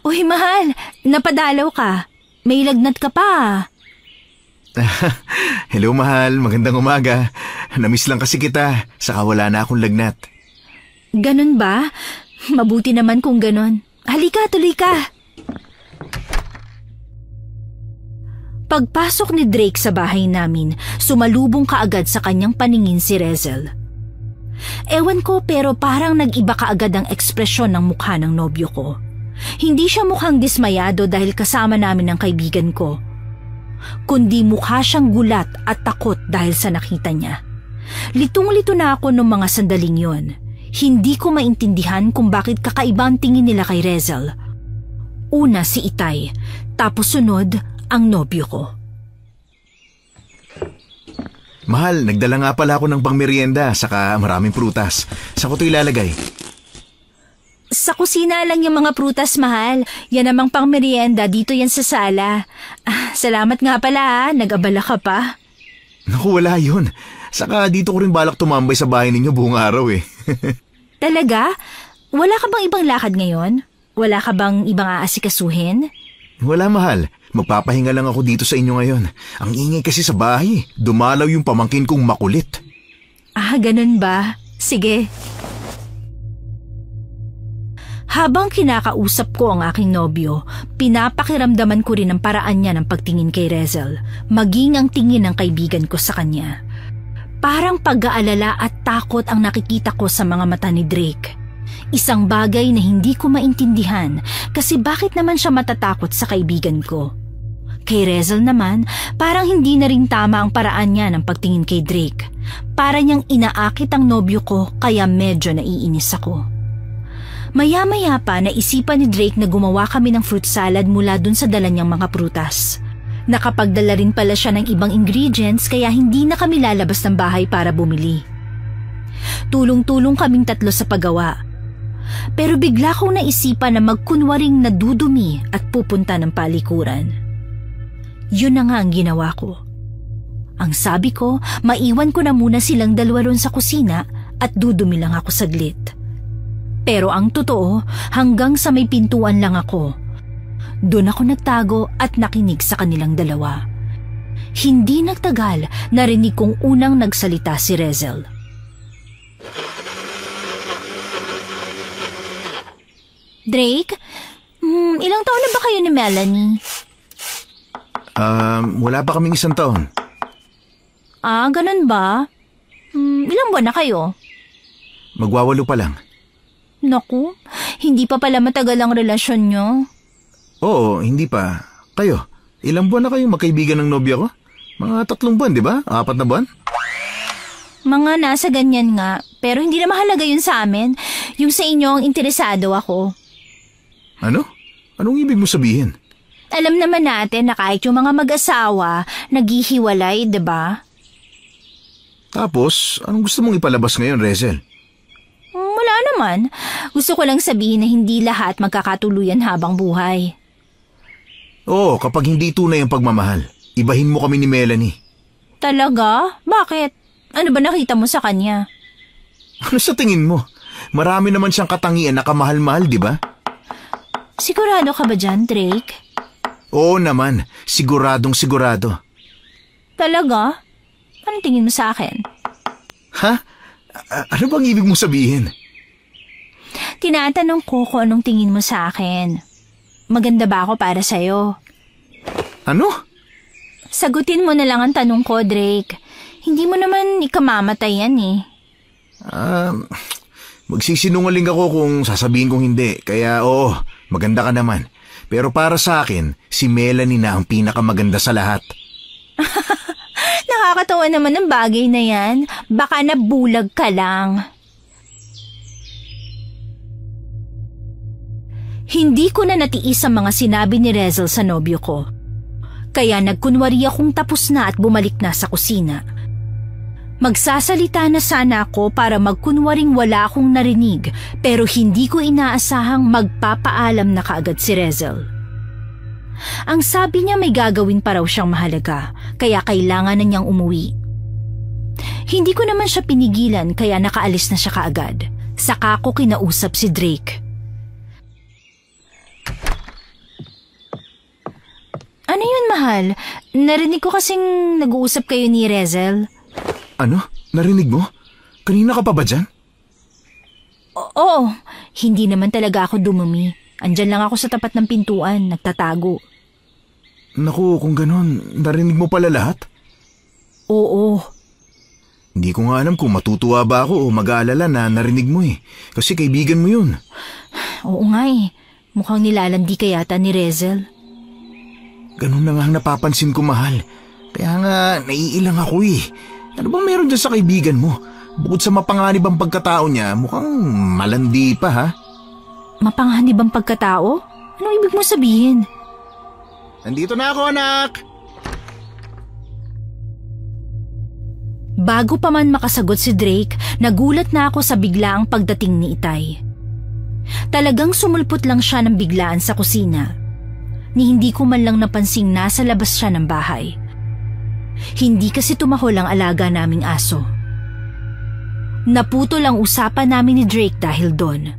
Uy, mahal, napadalaw ka. May lagnat ka pa. Hello, mahal. Magandang umaga. Namiss lang kasi kita. Saka wala na akong lagnat. Ganun ba? Mabuti naman kung ganon. Halika, tuloy ka. Pagpasok ni Drake sa bahay namin, sumalubong kaagad sa kanyang paningin si Rezel. Ewan ko pero parang nag-iba kaagad ang ekspresyon ng mukha ng nobyo ko. Hindi siya mukhang dismayado dahil kasama namin ang kaibigan ko, kundi mukha siyang gulat at takot dahil sa nakita niya. Litong-lito na ako noong mga sandaling yon. Hindi ko maintindihan kung bakit kakaiba ang tingin nila kay Rezel. Una si Itay, tapos sunod ang nobyo ko. Mahal, nagdala nga pala ako ng pangmerienda saka maraming prutas. Saan ko ito ilalagay? Sa kusina lang yung mga prutas, mahal. Yan namang pangmerienda, dito yan sa sala. Salamat nga pala, nag-abala ka pa. Naku, wala yun. Saka dito ko rin balak tumambay sa bahay ninyo buong araw Talaga? Wala ka bang ibang lakad ngayon? Wala ka bang ibang aasikasuhin? Wala, mahal. Magpapahinga lang ako dito sa inyo ngayon. Ang ingay kasi sa bahay. Dumalaw yung pamangkin kong makulit. Ganun ba? Sige. Habang kinakausap ko ang aking nobyo, pinapakiramdaman ko rin ang paraan niya ng pagtingin kay Rezel, maging ang tingin ng kaibigan ko sa kanya. Parang pag-aalala at takot ang nakikita ko sa mga mata ni Drake. Isang bagay na hindi ko maintindihan kasi bakit naman siya matatakot sa kaibigan ko. Kay Rezel naman, parang hindi na rin tama ang paraan niya ng pagtingin kay Drake. Para niyang inaakit ang nobyo ko kaya medyo naiinis ako. Maya-maya pa naisipan ni Drake na gumawa kami ng fruit salad mula dun sa dala niyang mga prutas. Nakapagdala rin pala siya ng ibang ingredients kaya hindi na kami lalabas ng bahay para bumili. Tulong-tulong kaming tatlo sa paggawa. Pero bigla kong naisipan na magkunwaring nadudumi at pupunta ng palikuran. Yun na nga ang ginawa ko. Ang sabi ko, maiwan ko na muna silang dalawa ron sa kusina at dudumi lang ako saglit. Pero ang totoo, hanggang sa may pintuan lang ako. Doon ako nagtago at nakinig sa kanilang dalawa. Hindi nagtagal, narinig kong unang nagsalita si Rezel. Drake, ilang taon na ba kayo ni Melanie? Wala pa kaming 1 taon. Ganun ba? Ilang buwan na kayo? Magwawalo pa lang. Naku, hindi pa pala matagal ang relasyon nyo. Oo, hindi pa. Kayo, ilang buwan na kayong magkaibigan ng nobya ko? Mga 3 buwan, di ba? 4 na buwan? Mga nasa ganyan nga, pero hindi na mahalaga yun sa amin. Yung sa inyo ang interesado ako. Ano? Anong ibig mo sabihin? Alam naman natin na kahit yung mga mag-asawa, naghihiwalay, di ba? Tapos, anong gusto mong ipalabas ngayon, Rezel? Wala naman. Gusto ko lang sabihin na hindi lahat magkakatuluyan habang buhay. Oo, kapag hindi tunay ang pagmamahal, ibahin mo kami ni Melanie. Talaga? Bakit? Ano ba nakita mo sa kanya? Ano sa tingin mo? Marami naman siyang katangian na kamahal-mahal, di ba? Sigurado ka ba dyan, Drake? Oo naman, siguradong sigurado. Talaga? Anong tingin mo sa akin? Ha? Ano bang ibig mong sabihin? Tinatanong ko kung anong tingin mo sa akin. Maganda ba ako para sa'yo? Ano? Sagutin mo na lang ang tanong ko, Drake. Hindi mo naman ikamamatay yan eh. Magsisinungaling ako kung sasabihin kong hindi. Kaya oo, maganda ka naman. Pero para sa akin, si Melanie na ang pinakamaganda sa lahat. Nakakatawa naman ang bagay na yan. Baka nabulag ka lang. Hindi ko na natiis ang mga sinabi ni Rezel sa nobyo ko. Kaya nagkunwari akong tapos na at bumalik na sa kusina. Magsasalita na sana ako para magkunwaring wala akong narinig, pero hindi ko inaasahang magpapaalam na kaagad si Rezel. Ang sabi niya may gagawin pa raw siyang mahalaga, kaya kailangan na niyang umuwi. Hindi ko naman siya pinigilan kaya nakaalis na siya kaagad. Saka ko kinausap si Drake. Ano yun, mahal? Narinig ko kasing nag-uusap kayo ni Rezel. Ano? Narinig mo? Kanina ka pa ba dyan? Oo, hindi naman talaga ako dumumi. Andyan lang ako sa tapat ng pintuan, nagtatago. Naku, kung ganon, narinig mo pala lahat? Oo. Hindi ko nga alam kung matutuwa ba ako o mag-aalala na narinig mo eh. Kasi kaibigan mo yun. Oo nga eh. Mukhang nilalandi ka yata ni Rezel. Ganun na nga ang napapansin ko, mahal. Kaya nga, naiilang ako eh. Ano bang meron dyan sa kaibigan mo? Bukod sa mapanganib ang pagkatao niya, mukhang malandi pa ha? Mapanganib ang pagkatao? Anong ibig mo sabihin? Nandito na ako, anak! Bago pa man makasagot si Drake, nagulat na ako sa biglaang pagdating ni Itay. Talagang sumulpot lang siya ng biglaan sa kusina. Ni hindi ko man lang napansing nasa labas siya ng bahay. Hindi kasi tumahol ang alaga naming aso. Naputol ang usapan namin ni Drake dahil doon.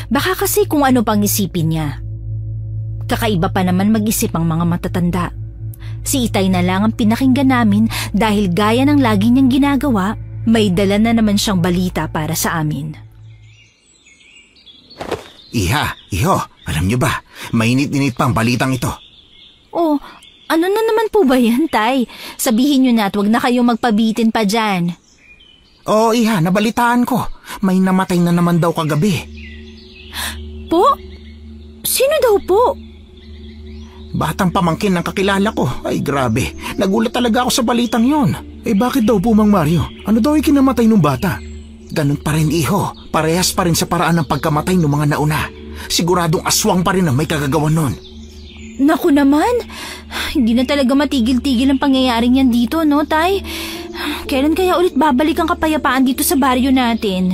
Baka kasi kung ano pang isipin niya. Kakaiba pa naman mag-isip ang mga matatanda. Si Itay na lang ang pinakinggan namin dahil gaya ng lagi niyang ginagawa, may dala na naman siyang balita para sa amin. Iho, alam niyo ba, mainit-init pa ang balitang ito. Oh, ano na naman po ba yan, Tay? Sabihin niyo na at wag na kayong magpabitin pa dyan. Oo, Iha, nabalitaan ko. May namatay na naman daw kagabi. Po? Sino daw po? Batang pamangkin ng kakilala ko. Ay, grabe. Nagulat talaga ako sa balitang yon. Eh, bakit daw po, Mang Mario? Ano daw ikinamatay ng bata? Ganun pa rin, Iho. Parehas pa rin sa paraan ng pagkamatay ng mga nauna. Siguradong aswang pa rin ang may kagagawan nun. Naku naman, hindi na talaga matigil-tigil ang pangyayaring yan dito, no, Tay? Kailan kaya ulit babalik ang kapayapaan dito sa baryo natin?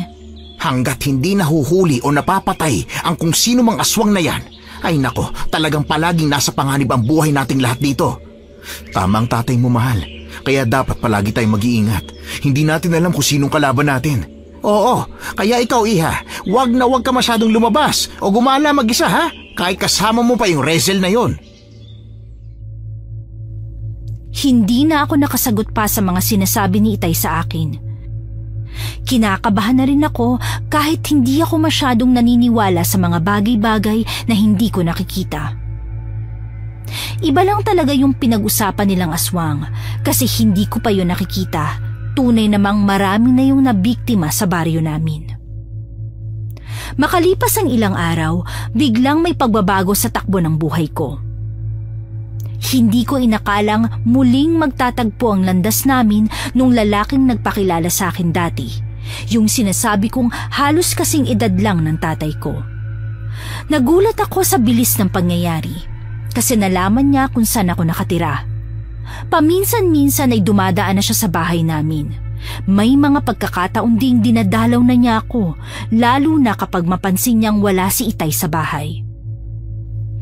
Hanggat hindi nahuhuli o napapatay ang kung sino mang aswang na yan, ay nako, talagang palaging nasa panganib ang buhay nating lahat dito. Tamang tatay mo, mahal. Kaya dapat palagi tayong mag-iingat. Hindi natin alam kung sinong kalaban natin. Oo, kaya ikaw, Iha, wag na wag ka masyadong lumabas o gumala mag-isa, ha? Kahit kasama mo pa yung Rezel na yon. Hindi na ako nakasagot pa sa mga sinasabi ni Itay sa akin. Kinakabahan na rin ako kahit hindi ako masyadong naniniwala sa mga bagay-bagay na hindi ko nakikita. Iba lang talaga yung pinag-usapan nilang aswang kasi hindi ko pa yun nakikita. Tunay namang marami na yung nabiktima sa baryo namin. Makalipas ang ilang araw, biglang may pagbabago sa takbo ng buhay ko. Hindi ko inakalang muling magtatagpo ang landas namin nung lalaking nagpakilala sa akin dati. Yung sinasabi kong halos kasing edad lang ng tatay ko. Nagulat ako sa bilis ng pangyayari kasi nalaman niya kung saan ako nakatira. Paminsan-minsan ay dumadaan na siya sa bahay namin. May mga pagkakataon ding dinadalaw na niya ako, lalo na kapag mapansin niyang wala si Itay sa bahay.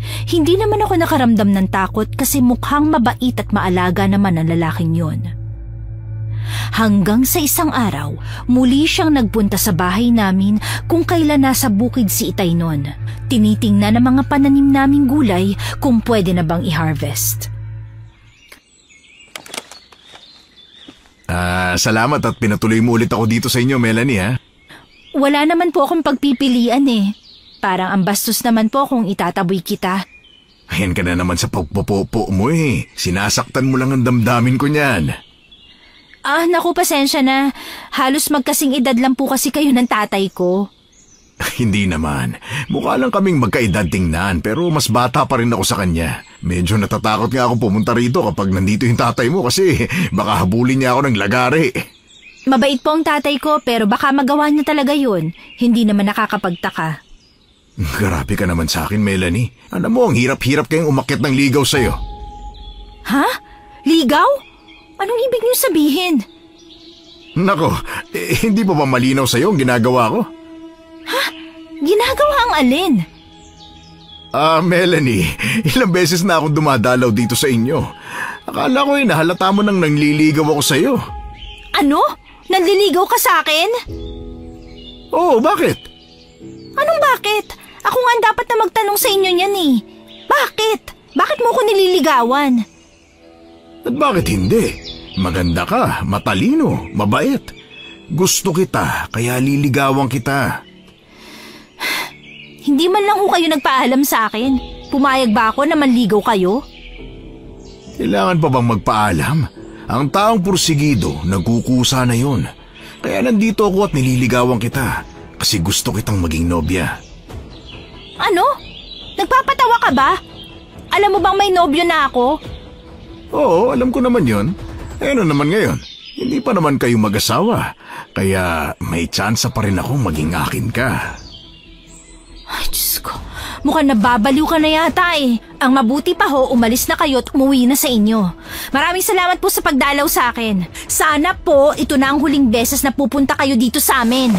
Hindi naman ako nakaramdam ng takot kasi mukhang mabait at maalaga naman ang lalaking yon. Hanggang sa isang araw, muli siyang nagpunta sa bahay namin kung kailan nasa bukid si Itay nun. Tinitingnan ang mga pananim naming gulay kung pwede na bang i-harvest. Salamat at pinatuloy mo ulit ako dito sa inyo, Melanie, ha? Wala naman po akong pagpipilian eh. Parang ang bastos naman po kung itataboy kita. Ayan ka na naman sa pagpopopo mo eh. Sinasaktan mo lang ang damdamin ko niyan. Naku, pasensya na. Halos magkasing edad lang po kasi kayo ng tatay ko. Hindi naman. Mukha lang kaming magkaedad tingnan pero mas bata pa rin ako sa kanya. Medyo natatakot nga ako pumunta rito kapag nandito yung tatay mo kasi baka habulin niya ako ng lagari. Mabait po ang tatay ko pero baka magawa niya talaga yun. Hindi naman nakakapagtaka. Grabe ka naman sa akin, Melanie. Alam mo, ang hirap-hirap kayong umakyat ng ligaw sa'yo. Ha? Ligaw? Anong ibig niyo sabihin? Nako, hindi pa ba malinaw sa'yo ang ginagawa ko? Ha? Ginagawa ang alin? Melanie, ilang beses na akong dumadalaw dito sa inyo. Akala ko nahalata mo nang nangliligaw ako sa'yo. Ano? Nanliligaw ka sa akin? Oo, bakit? Anong bakit? Ako nga ang dapat na magtanong sa inyo niyan eh. Bakit? Bakit mo ko nililigawan? At bakit hindi? Maganda ka, matalino, mabait. Gusto kita, kaya liligawan kita. Hindi man lang ho kayo nagpaalam sa akin. Pumayag ba ako na manligaw kayo? Kailangan pa bang magpaalam? Ang taong pursigido, nagkukusa na yun. Kaya nandito ako at nililigawan kita. Kasi gusto kitang maging nobya. Ano? Nagpapatawa ka ba? Alam mo bang may nobyo na ako? Oo, alam ko naman yun. Ano naman ngayon? Hindi pa naman kayo mag-asawa. Kaya may tsansa pa rin akong maging akin ka. Ay, Diyos ko. Mukhang nababaliw ka na yata eh. Ang mabuti pa ho, umalis na kayo at umuwi na sa inyo. Maraming salamat po sa pagdalaw sa akin. Sana po, ito na ang huling beses na pupunta kayo dito sa amin.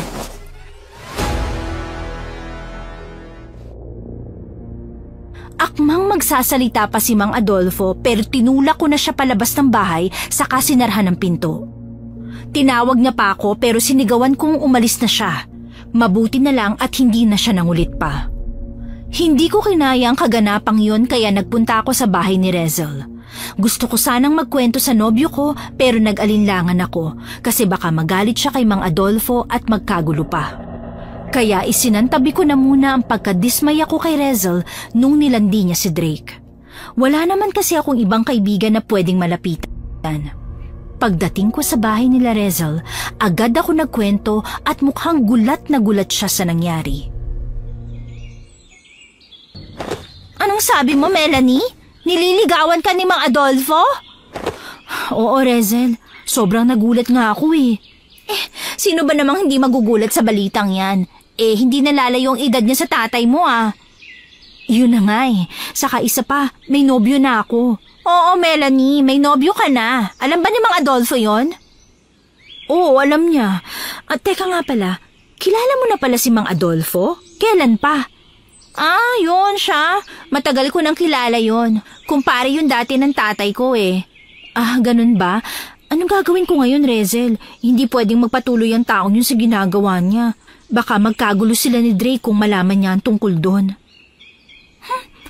Akmang magsasalita pa si Mang Adolfo pero tinulak ko na siya palabas ng bahay saka sinarhan ng pinto. Tinawag niya pa ako pero sinigawan kong umalis na siya. Mabuti na lang at hindi na siya nangulit pa. Hindi ko kinaya ang kaganapang yon kaya nagpunta ako sa bahay ni Rezel. Gusto ko sanang magkwento sa nobyo ko pero nag-alinlangan ako kasi baka magalit siya kay Mang Adolfo at magkagulo pa. Kaya isinantabi ko na muna ang pagkadismaya ko kay Rezel nung nilandi niya si Drake. Wala naman kasi akong ibang kaibigan na pwedeng malapitan. Pagdating ko sa bahay nila Rezel, agad ako nagkwento at mukhang gulat na gulat siya sa nangyari. Anong sabi mo, Melanie? Nililigawan ka ni Mang Adolfo? Oo, Rezel. Sobrang nagulat nga ako eh. Sino ba namang hindi magugulat sa balitang yan? Hindi nalalayo ang edad niya sa tatay mo ah. Yun na nga eh. Saka isa pa, may nobyo na ako. Oo, Melanie, may nobyo ka na. Alam ba ni Mang Adolfo yon? Oo, alam niya. At teka nga pala, Kilala mo na pala si Mang Adolfo? Kailan pa? Ah, yun siya. Matagal ko nang kilala yun. Kumpare yun dati ng tatay ko eh. Ah, ganun ba? Anong gagawin ko ngayon, Rezel? Hindi pwedeng magpatuloy ang taong yun sa ginagawa niya. Baka magkagulo sila ni Drake kung malaman niya ang tungkol doon.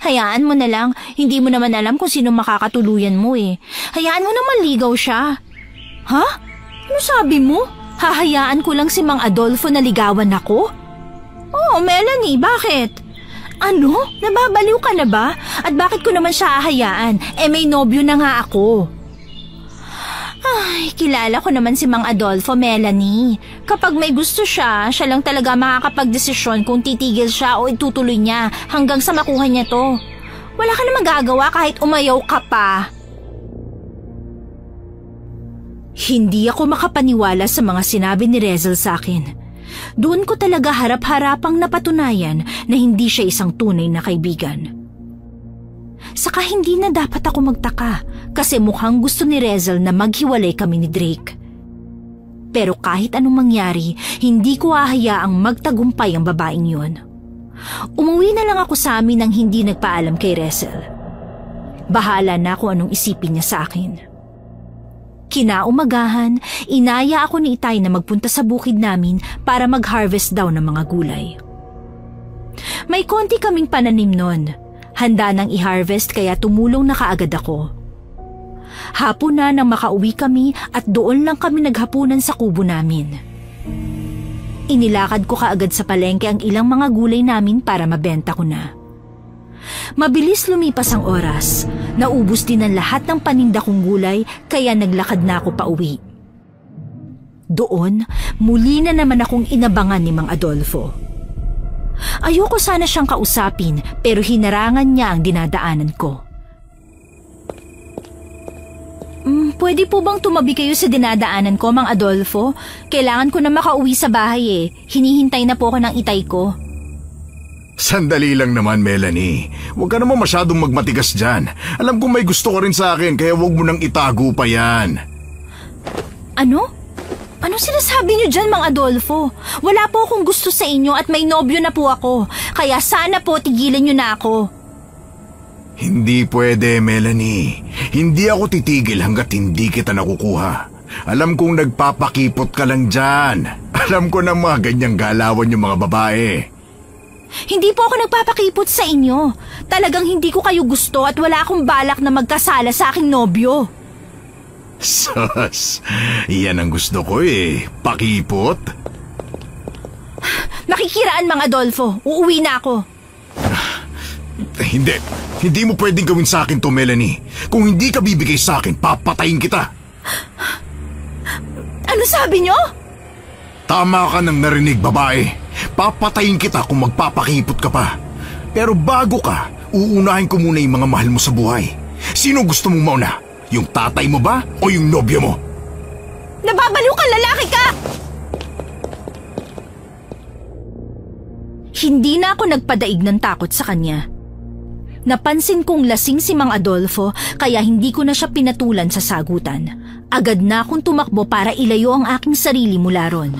Hayaan mo na lang. Hindi mo naman alam kung sino makakatuluyan mo eh. Hayaan mo naman ligaw siya. Ha? Ano sabi mo? Hahayaan ko lang si Mang Adolfo na ligawan ako? Oh, Melanie, bakit? Ano? Nababaliw ka na ba? At bakit ko naman siya hahayaan? May nobyo na nga ako. Ay, kilala ko naman si Mang Adolfo, Melanie. Kapag may gusto siya, siya lang talaga makakapagdesisyon kung titigil siya o itutuloy niya hanggang sa makuha niya to. Wala ka na magagawa kahit umayaw ka pa. Hindi ako makapaniwala sa mga sinabi ni Rezel sa akin. Doon ko talaga harap-harapang napatunayan na hindi siya isang tunay na kaibigan. Saka hindi na dapat ako magtaka kasi mukhang gusto ni Rezel na maghiwalay kami ni Drake. Pero kahit anong mangyari, hindi ko hahayaang magtagumpay ang babaeng yun. Umuwi na lang ako sa amin nang hindi nagpaalam kay Rezel. Bahala na kung anong isipin niya sa akin. Kinaumagahan, inaya ako ni Itay na magpunta sa bukid namin para mag-harvest daw ng mga gulay. May konti kaming pananim nun. Handa nang i-harvest kaya tumulong na kaagad ako. Hapon na nang makauwi kami at doon lang kami naghapunan sa kubo namin. Inilakad ko kaagad sa palengke ang ilang mga gulay namin para mabenta ko na. Mabilis lumipas ang oras. Naubos din ang lahat ng paninda kong gulay kaya naglakad na ako pauwi. Doon, muli na naman akong inabangan ni Mang Adolfo. Ayoko sana siyang kausapin pero hinarangan niya ang dinadaanan ko. Pwede po bang tumabi kayo sa dinadaanan ko, Mang Adolfo? Kailangan ko na makauwi sa bahay eh. Hinihintay na po ako ng Itay ko. Sandali lang naman, Melanie. Huwag ka naman masyadong magmatigas dyan. Alam kong may gusto ka rin sa akin kaya huwag mo nang itago pa yan. Ano? Ano sinasabi niyo dyan, Mang Adolfo? Wala po akong gusto sa inyo at may nobyo na po ako. Kaya sana po tigilan niyo na ako. Hindi pwede, Melanie. Hindi ako titigil hanggat hindi kita nakukuha. Alam kong nagpapakipot ka lang dyan. Alam ko na mga ganyang galawan yung mga babae. Hindi po ako nagpapakipot sa inyo. Talagang hindi ko kayo gusto at wala akong balak na magkasala sa aking nobyo. Sus, yan ang gusto ko eh. Pakipot? Nakikiraan, Mang Adolfo. Uuwi na ako. Hindi. Hindi mo pwedeng gawin sa akin to, Melanie. Kung hindi ka bibigay sa akin, papatayin kita. Ano sabi niyo? Tama ka nang narinig, babae. Papatayin kita kung magpapakipot ka pa. Pero bago ka, uunahin ko muna yung mga mahal mo sa buhay. Sino gusto mong mauna? Yung tatay mo ba o yung nobyo mo? Nababaliw ka, lalaki ka! Hindi na ako nagpadaig ng takot sa kanya. Napansin kong lasing si Mang Adolfo kaya hindi ko na siya pinatulan sa sagutan. Agad na akong tumakbo para ilayo ang aking sarili mula ron.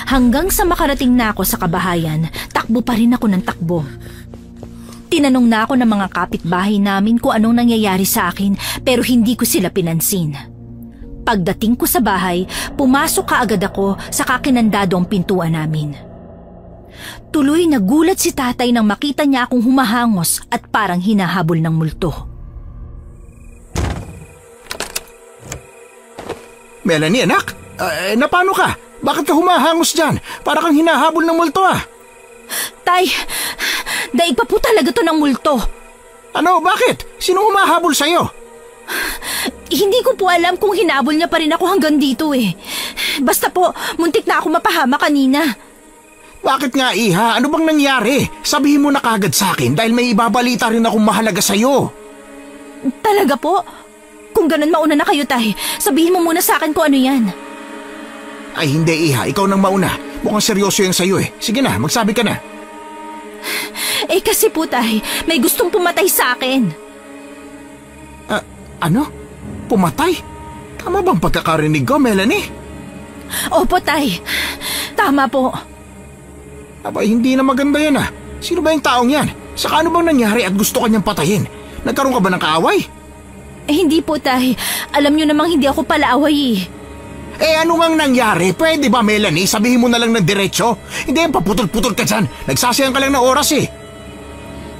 Hanggang sa makarating na ako sa kabahayan, takbo pa rin ako ng takbo. Tinanong na ako ng mga kapitbahay namin kung anong nangyayari sa akin pero hindi ko sila pinansin. Pagdating ko sa bahay, pumasok kaagad ako sa kakinandado ang pintuan namin. Tuloy nagulat si tatay nang makita niya akong humahangos at parang hinahabol ng multo. Melanie, anak! Napano ka? Bakit ka humahangos dyan? Para kang hinahabol ng multo ah! Tay, daig pa po talaga to ng multo. Ano? Bakit? Sino humahabol sa'yo? Hindi ko po alam kung hinabol niya pa rin ako hanggang dito eh. Basta po, muntik na ako mapahama kanina. Bakit nga, Iha? Ano bang nangyari? Sabihin mo na kagad sa akin dahil may ibabalita rin akong mahalaga sa'yo. Talaga po? Kung ganun, mauna na kayo, tay. Sabihin mo muna sa akin kung ano yan. Ay hindi, Iha. Ikaw nang mauna. Mukhang seryoso yung sa'yo eh. Sige na, magsabi ka na. Kasi po, tay, may gustong pumatay sa akin. Ano? Pumatay? Tama bang pagkakarinig ko, Melanie? Opo, Tay. Tama po. Aba, hindi na maganda yan ah. Sino ba yung taong yan? Saka ano bang nangyari at gusto kanyang patayin? Nagkaroon ka ba ng kaaway? Hindi po, Tay. Alam niyo namang hindi ako palaaway Ano ngang nangyari? Pwede ba, Melanie? Sabihin mo na lang ng diretsyo. Hindi yan, paputol-putol ka dyan. Nagsasayang ka lang ng oras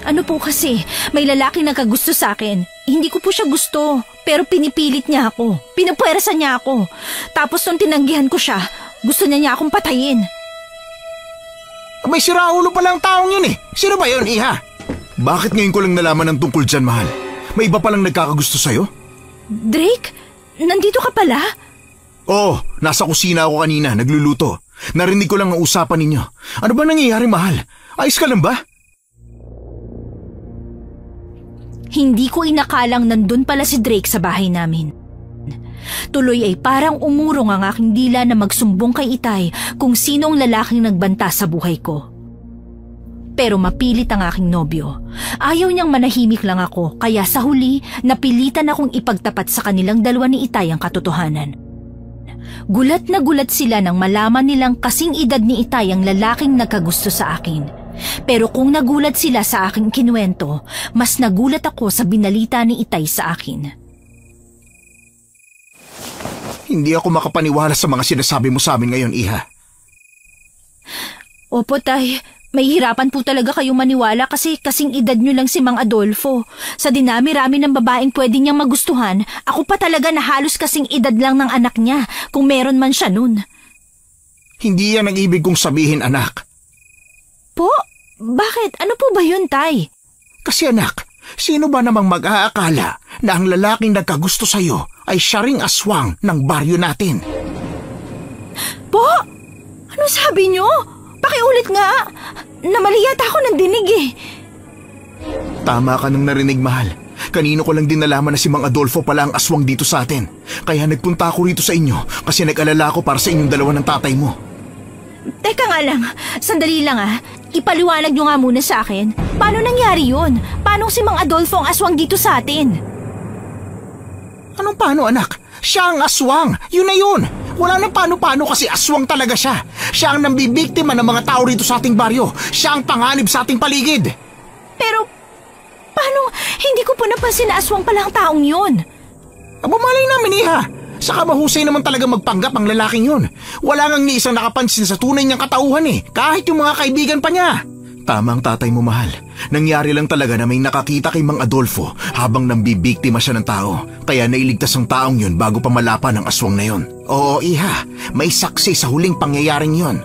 Ano po kasi, may lalaking nagkagusto sa akin. Hindi ko po siya gusto, pero pinipilit niya ako. Pinapwersa niya ako. Tapos nung tinanggihan ko siya, gusto niya akong patayin. May siraulo palang taong yun Sino ba yun, Iha? Bakit ngayon ko lang nalaman ng tungkol dyan, mahal? May iba palang nagkakagusto sa'yo? Drake, nandito ka pala? Oo, nasa kusina ako kanina, nagluluto. Narinig ko lang ang usapan ninyo. Ano ba nangyayari, mahal? Ayos ka lang ba? Hindi ko inakalang nandun pala si Drake sa bahay namin. Tuloy ay parang umurong ang aking dila na magsumbong kay Itay kung sino ang lalaking nagbanta sa buhay ko. Pero mapilit ang aking nobyo. Ayaw niyang manahimik lang ako, kaya sa huli napilitan akong ipagtapat sa kanilang dalawa ni Itay ang katotohanan. Gulat na gulat sila nang malaman nilang kasing edad ni Itay ang lalaking nagkagusto sa akin. Pero kung nagulat sila sa aking kinuwento, mas nagulat ako sa binalita ni Itay sa akin. Hindi ako makapaniwala sa mga sinasabi mo sa amin ngayon, Iha. Opo, Tay. May hirapan po talaga kayong maniwala kasi kasing edad nyo lang si Mang Adolfo. Sa dinami-rami ng babaeng pwede niyang magustuhan, ako pa talaga na halos kasing edad lang ng anak niya, kung meron man siya nun. Hindi yan ang ibig kong sabihin, anak. Po? Bakit? Ano po ba yun, Tay? Kasi anak, sino ba namang mag-aakala na ang lalaking nagkagusto sa'yo ay siya ring aswang ng baryo natin? Po? Ano sabi niyo? Pakiulit nga. Namali yata ako ng dinig Tama ka nang narinig, mahal. Kanino ko lang din nalaman na si Mang Adolfo pala ang aswang dito sa atin. Kaya nagpunta ako rito sa inyo kasi nag-alala ako para sa inyong dalawa ng tatay mo. Teka nga lang, sandali lang Ipaliwanag nyo nga muna sa akin. Paano nangyari yun? Paano si Mang Adolfo ang aswang dito sa atin? Anong paano, anak? Siya ang aswang. Yun na yun. Wala nang paano-paano kasi aswang talaga siya. Siya ang nambibiktima ng mga tao rito sa ating baryo. Siya ang panganib sa ating paligid. Pero, paano? Hindi ko po napansin na aswang pala ang taong yun. Malay namin, Iha. Saka mahusay naman talaga magpanggap ang lalaking yun. Wala ngang ni isang nakapansin sa tunay niyang katauhan kahit yung mga kaibigan pa niya. Tama ang tatay mo, mahal. Nangyari lang talaga na may nakakita kay Mang Adolfo habang nambibiktima siya ng tao. Kaya nailigtas ang taong yun bago pa malapan ang aswang na yun. Oo, Iha, may saksi sa huling pangyayaring yun.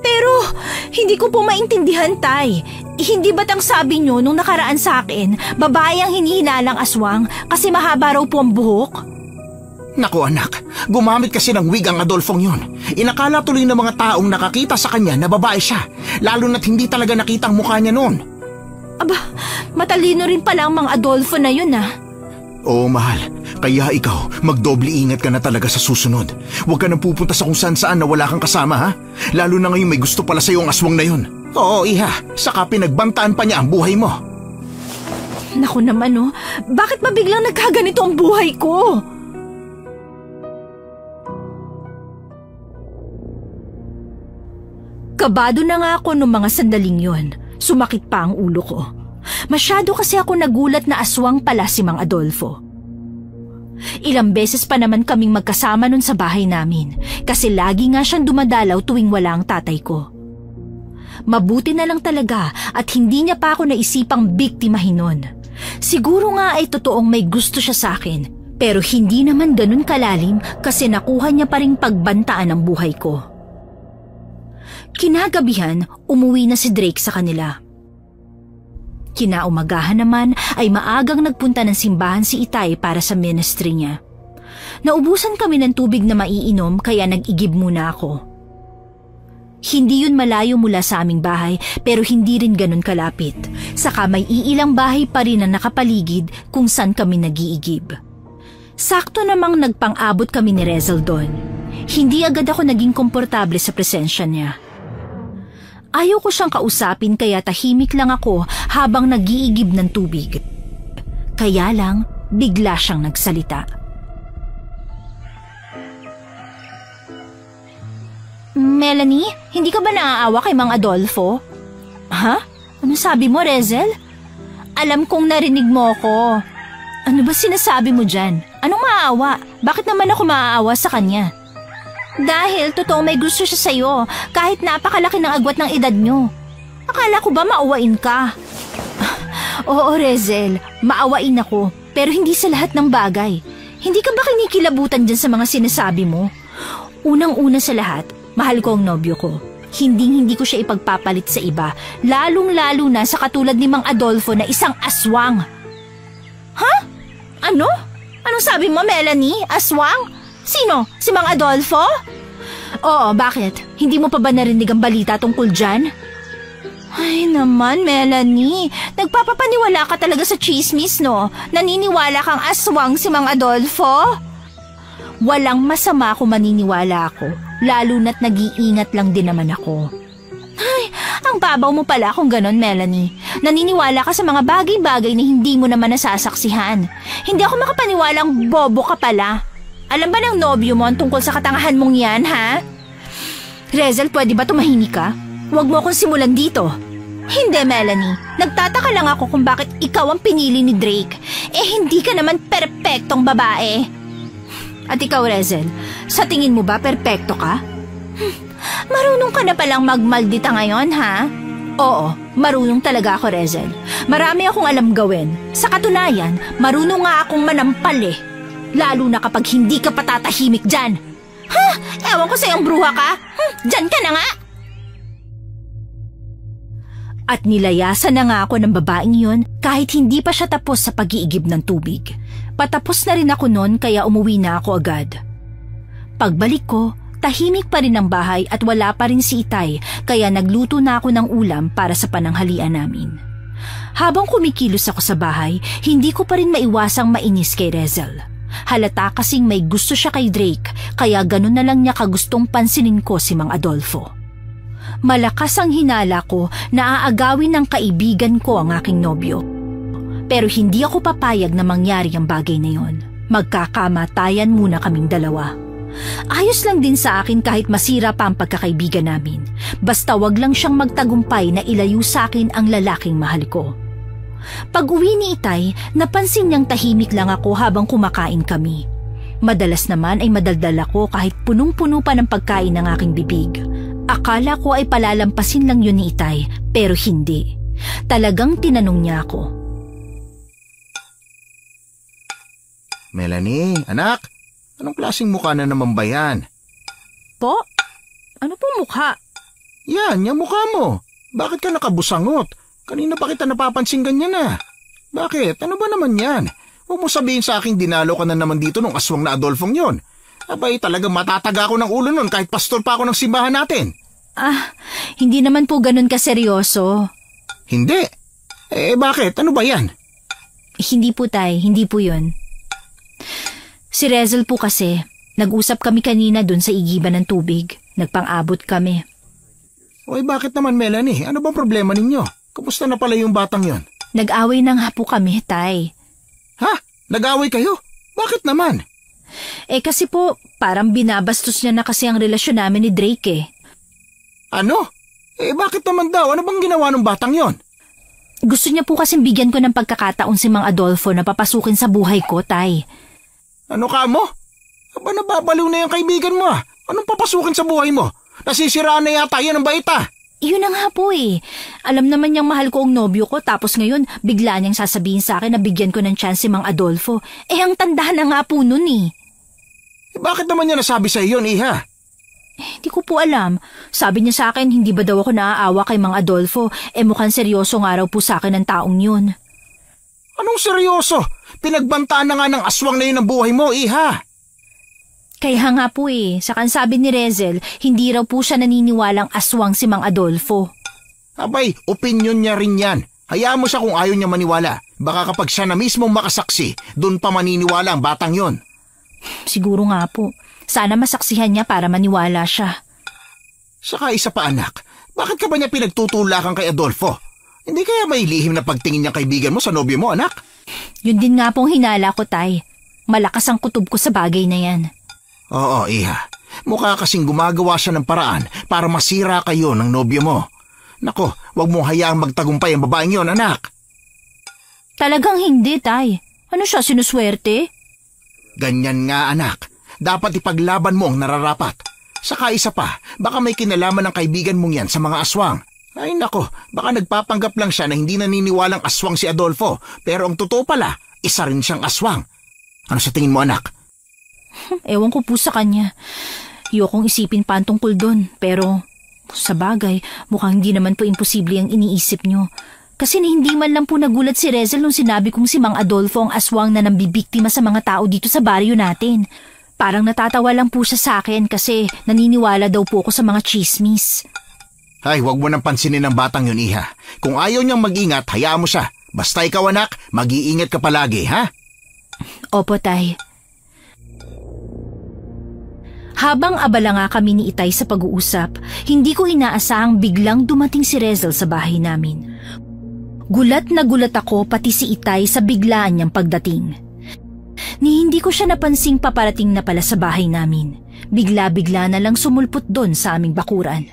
Pero, hindi ko po maintindihan, Tay. Hindi ba't ang sabi nyo nung nakaraan sa akin, babae ang hinihinalang aswang kasi mahaba raw po ang buhok? Naku anak, gumamit kasi ng wig ang Adolfong yun. Inakala tuloy ng mga taong nakakita sa kanya na babae siya, lalo na't hindi talaga nakita ang mukha niya noon. Aba, matalino rin pala ang Mang Adolfo na yun Oo, mahal. Kaya ikaw, magdoble ingat ka na talaga sa susunod. Huwag ka nang pupunta sa kung saan na wala kang kasama, ha? Lalo na ngayon may gusto pala sa'yo ang aswang na yun. Oo, Iha, saka pinagbantaan pa niya ang buhay mo. Naku naman bakit ba biglang nagkaganito ang buhay ko? Kabado na nga ako nung mga sandaling yon. Sumakit pa ang ulo ko. Masyado kasi ako nagulat na aswang pala si Mang Adolfo. Ilang beses pa naman kaming magkasama nun sa bahay namin kasi lagi nga siyang dumadalaw tuwing wala ang tatay ko. Mabuti na lang talaga at hindi niya pa ako naisipang biktimahin nun. Siguro nga ay totoong may gusto siya sa akin pero hindi naman ganun kalalim kasi nakuha niya pa ring pagbantaan ang buhay ko. Kinagabihan, umuwi na si Drake sa kanila. Kinaumagahan naman ay maagang nagpunta ng simbahan si Itay para sa ministry niya. Naubusan kami ng tubig na maiinom kaya nag-igib muna ako. Hindi yun malayo mula sa aming bahay pero hindi rin ganun kalapit. Saka may iilang bahay pa rin na nakapaligid kung saan kami nag-iigib. Sakto namang nagpang-abot kami ni Rezel doon. Hindi agad ako naging komportable sa presensya niya. Ayaw ko siyang kausapin kaya tahimik lang ako habang nag-iigib ng tubig. Kaya lang, bigla siyang nagsalita. Melanie? Hindi ka ba naaawa kay Mang Adolfo? Ha? Ano sabi mo, Rezel? Alam kong narinig mo ko. Ano ba sinasabi mo dyan? Anong maawa? Bakit naman ako maaawa sa kanya? Dahil totoo may gusto siya sa'yo, kahit napakalaki ng agwat ng edad nyo. Akala ko ba maawain ka? Oo, Rezel, maawain ako, pero hindi sa lahat ng bagay. Hindi ka ba kinikilabutan dyan sa mga sinasabi mo? Unang-una sa lahat, mahal ko ang nobyo ko. Hindi ko siya ipagpapalit sa iba, lalong-lalo na sa katulad ni Mang Adolfo na isang aswang. Ha? Ano? Anong sabi mo, Melanie? Aswang? Sino? Si Mang Adolfo? Oo, bakit? Hindi mo pa ba narinig ang balita tungkol dyan? Ay naman, Melanie. Nagpapapaniwala ka talaga sa chismis, no? Naniniwala kang aswang si Mang Adolfo? Walang masama kung maniniwala ako, lalo na't nag-iingat lang din naman ako. Ay, ang babaw mo pala kung ganon, Melanie. Naniniwala ka sa mga bagay-bagay na hindi mo naman nasasaksihan. Hindi ako makapaniwalang bobo ka pala. Alam ba ng nobyo mo ang tungkol sa katangahan mong yan, ha? Rezel, pwede ba tumahimik ka? Huwag mo akong simulan dito. Hindi, Melanie. Nagtataka lang ako kung bakit ikaw ang pinili ni Drake. Hindi ka naman perpektong babae. At ikaw, Rezel, sa tingin mo ba perpekto ka? Marunong ka na palang magmaldita ngayon, ha? Oo, marunong talaga ako, Rezel. Marami akong alam gawin. Sa katunayan, marunong nga akong manampal eh. Lalo na kapag hindi ka patatahimik dyan. Ha? Ewan ko sa'yong bruha ka. Dyan ka na nga. At nilayasan na nga ako ng babaeng yun kahit hindi pa siya tapos sa pag-iigib ng tubig. Patapos na rin ako noon kaya umuwi na ako agad. Pagbalik ko, tahimik pa rin ang bahay at wala pa rin si Itay kaya nagluto na ako ng ulam para sa pananghalian namin. Habang kumikilos ako sa bahay, hindi ko pa rin maiwasang mainis kay Rezel. Halata kasing may gusto siya kay Drake kaya ganun na lang niya kagustong pansinin ko si Mang Adolfo. Malakas ang hinala ko na aagawin ng kaibigan ko ang aking nobyo. Pero hindi ako papayag na mangyari ang bagay na yon. Magkakamatayan muna kaming dalawa. Ayos lang din sa akin kahit masira pa ang pagkakaibigan namin. Basta wag lang siyang magtagumpay na ilayo sa akin ang lalaking mahal ko. Pag-uwi ni Itay, napansin niyang tahimik lang ako habang kumakain kami. Madalas naman ay madaldal ako kahit punong-puno pa ng pagkain ng aking bibig. Akala ko ay palalampasin lang yun ni Itay, pero hindi. Talagang tinanong niya ako. Melanie, anak, anong klaseng mukha na naman ba yan? Po? Ano po mukha? Yan, yung mukha mo. Bakit ka nakabusangot? Kanina pa kita napapansin ganyan na. Bakit? Ano ba naman yan? Huwag mo sabihin sa aking dinalo ka na naman dito nung aswang na Adolfong yon. Abay, talagang matataga ko ng ulo nun kahit pastor pa ako ng simbahan natin. Hindi naman po ganun kaseryoso. Hindi? Bakit? Ano ba yan? Hindi po, Tay. Hindi po yun. Si Rezel po kasi, nag-usap kami kanina dun sa igiban ng tubig. Nagpang-abot kami. Oy, bakit naman, Melanie? Ano bang problema ninyo? Kamusta na pala yung batang yon? Nag-away na nga po kami, Tay. Ha? Nag-away kayo? Bakit naman? Kasi po, parang binabastos niya na kasi ang relasyon namin ni Drake eh. Ano? Bakit naman daw? Ano bang ginawa ng batang yon? Gusto niya po kasing bigyan ko ng pagkakataon si Mang Adolfo na papasukin sa buhay ko, Tay. Ano ka mo? Aba, nababaliw na yung kaibigan mo. Anong papasukin sa buhay mo? Nasisiraan na yata yan ang baita. Yun na nga po eh. Alam naman niyang mahal ko ang nobyo ko tapos ngayon bigla niyang sasabihin sa akin na bigyan ko ng chance si Mang Adolfo. Ang tanda na nga po nun eh. Bakit naman niya nasabi sa iyo, Iha? Hindi ko po alam. Sabi niya sa akin hindi ba daw ako naaawa kay Mang Adolfo. Mukhang seryoso nga raw po sa akin ng taong yun. Anong seryoso? Pinagbantaan na nga ng aswang na yun ang buhay mo, Iha. Kaya nga po eh. Sakan sabi ni Rezel, hindi raw po siya naniniwalang aswang si Mang Adolfo. Abay, opinyon niya rin yan. Hayaan mo siya kung ayaw niya maniwala. Baka kapag siya na mismong makasaksi, doon pa maniniwala ang batang yon. Siguro nga po. Sana masaksihan niya para maniwala siya. Saka isa pa, anak. Bakit ka ba niya pinagtutulakan kay Adolfo? Hindi kaya may lihim na pagtingin niyang kaibigan mo sa nobyo mo, anak? Yun din nga pong hinala ko, Tay. Malakas ang kutob ko sa bagay na yan. Oo, Iha. Mukha kasing gumagawa siya ng paraan para masira kayo ng nobyo mo. Nako, wag mo hayaang magtagumpay ang babaeng yon, anak. Talagang hindi, Tay. Ano siya, sinuswerte? Ganyan nga, anak. Dapat ipaglaban mo ang nararapat. Saka isa pa, baka may kinalaman ng kaibigan mong yan sa mga aswang. Ay nako, baka nagpapanggap lang siya na hindi naniniwalang aswang si Adolfo, pero ang totoo pala, isa rin siyang aswang. Ano sa tingin mo, anak? Ewan ko po sa kanya. Ayokong isipin pa ang tungkol doon, pero sa bagay, mukhang hindi naman po imposible ang iniisip nyo. Kasi hindi man lang po nagulat si Rezel nung sinabi kong si Mang Adolfo ang aswang na nambibiktima sa mga tao dito sa baryo natin. Parang natatawa lang po siya sa akin kasi naniniwala daw po ako sa mga chismis. Ay, wag mo nang pansinin ng batang yun, iha. Kung ayaw niyang mag-ingat, hayaan mo siya. Basta ikaw, anak, mag-iingat ka palagi, ha? Opo, Tay. Habang abala nga kami ni Itay sa pag-uusap, hindi ko inaasahang biglang dumating si Rezel sa bahay namin. Gulat na gulat ako pati si Itay sa biglaan niyang pagdating. Ni hindi ko siya napansing paparating na pala sa bahay namin. Bigla-bigla na lang sumulpot doon sa aming bakuran.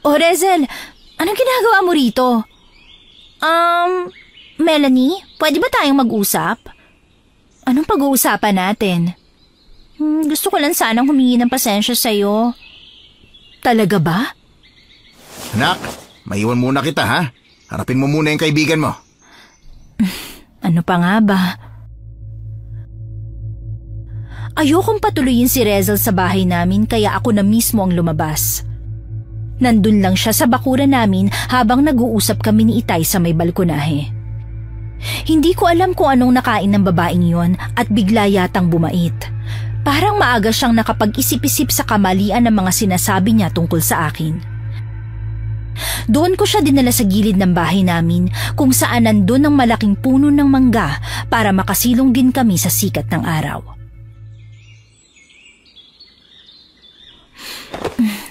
Oh, Rezel, anong ginagawa mo rito? Melanie, pwede ba tayong mag-usap? Anong pag-uusapan natin? Gusto ko lang sanang humingi ng pasensya sa'yo. Talaga ba? Anak, maiwan muna kita, ha? Harapin mo muna yung kaibigan mo. Ano pa nga ba? Ayokong patuloyin si Rezel sa bahay namin kaya ako na mismo ang lumabas. Nandun lang siya sa bakuran namin habang nag-uusap kami ni Itay sa may balkonahe. Hindi ko alam kung anong nakain ng babaeng yon at bigla yatang bumait. Parang maaga siyang nakapag-isip-isip sa kamalian ng mga sinasabi niya tungkol sa akin. Doon ko siya dinala sa gilid ng bahay namin kung saan nandun ang malaking puno ng mangga para makasilong din kami sa sikat ng araw.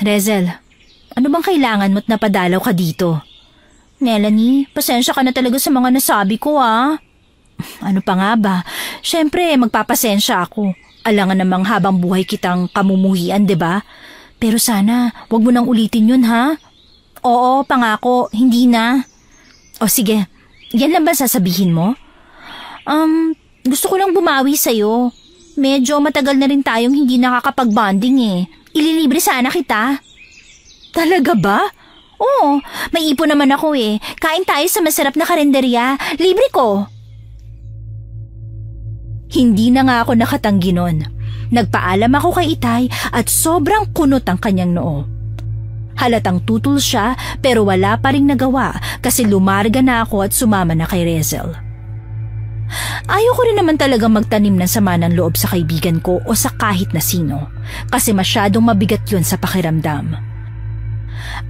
Rezel, ano bang kailangan mo't napadalaw ka dito? Melanie, pasensya ka na talaga sa mga nasabi ko, ah. Ano pa nga ba? Siyempre, magpapasensya ako. Alangan namang habang buhay kitang kamumuhian, 'di ba? Pero sana, wag mo nang ulitin yun, ha? Oo, pangako, hindi na. O sige, yan lang ba sasabihin mo? Gusto ko lang bumawi sa'yo. Medyo matagal na rin tayong hindi nakakapag-bonding eh. Ililibre sana kita. Talaga ba? Oo, may ipon naman ako eh. Kain tayo sa masarap na karenderya. Libre ko. Hindi na nga ako nakatanggi nun. Nagpaalam ako kay Itay at sobrang kunot ang kanyang noo. Halatang tutol siya pero wala pa ring nagawa kasi lumarga na ako at sumama na kay Rezel. Ayoko rin naman talagang magtanim ng sama ng loob sa kaibigan ko o sa kahit na sino kasi masyadong mabigat yun sa pakiramdam.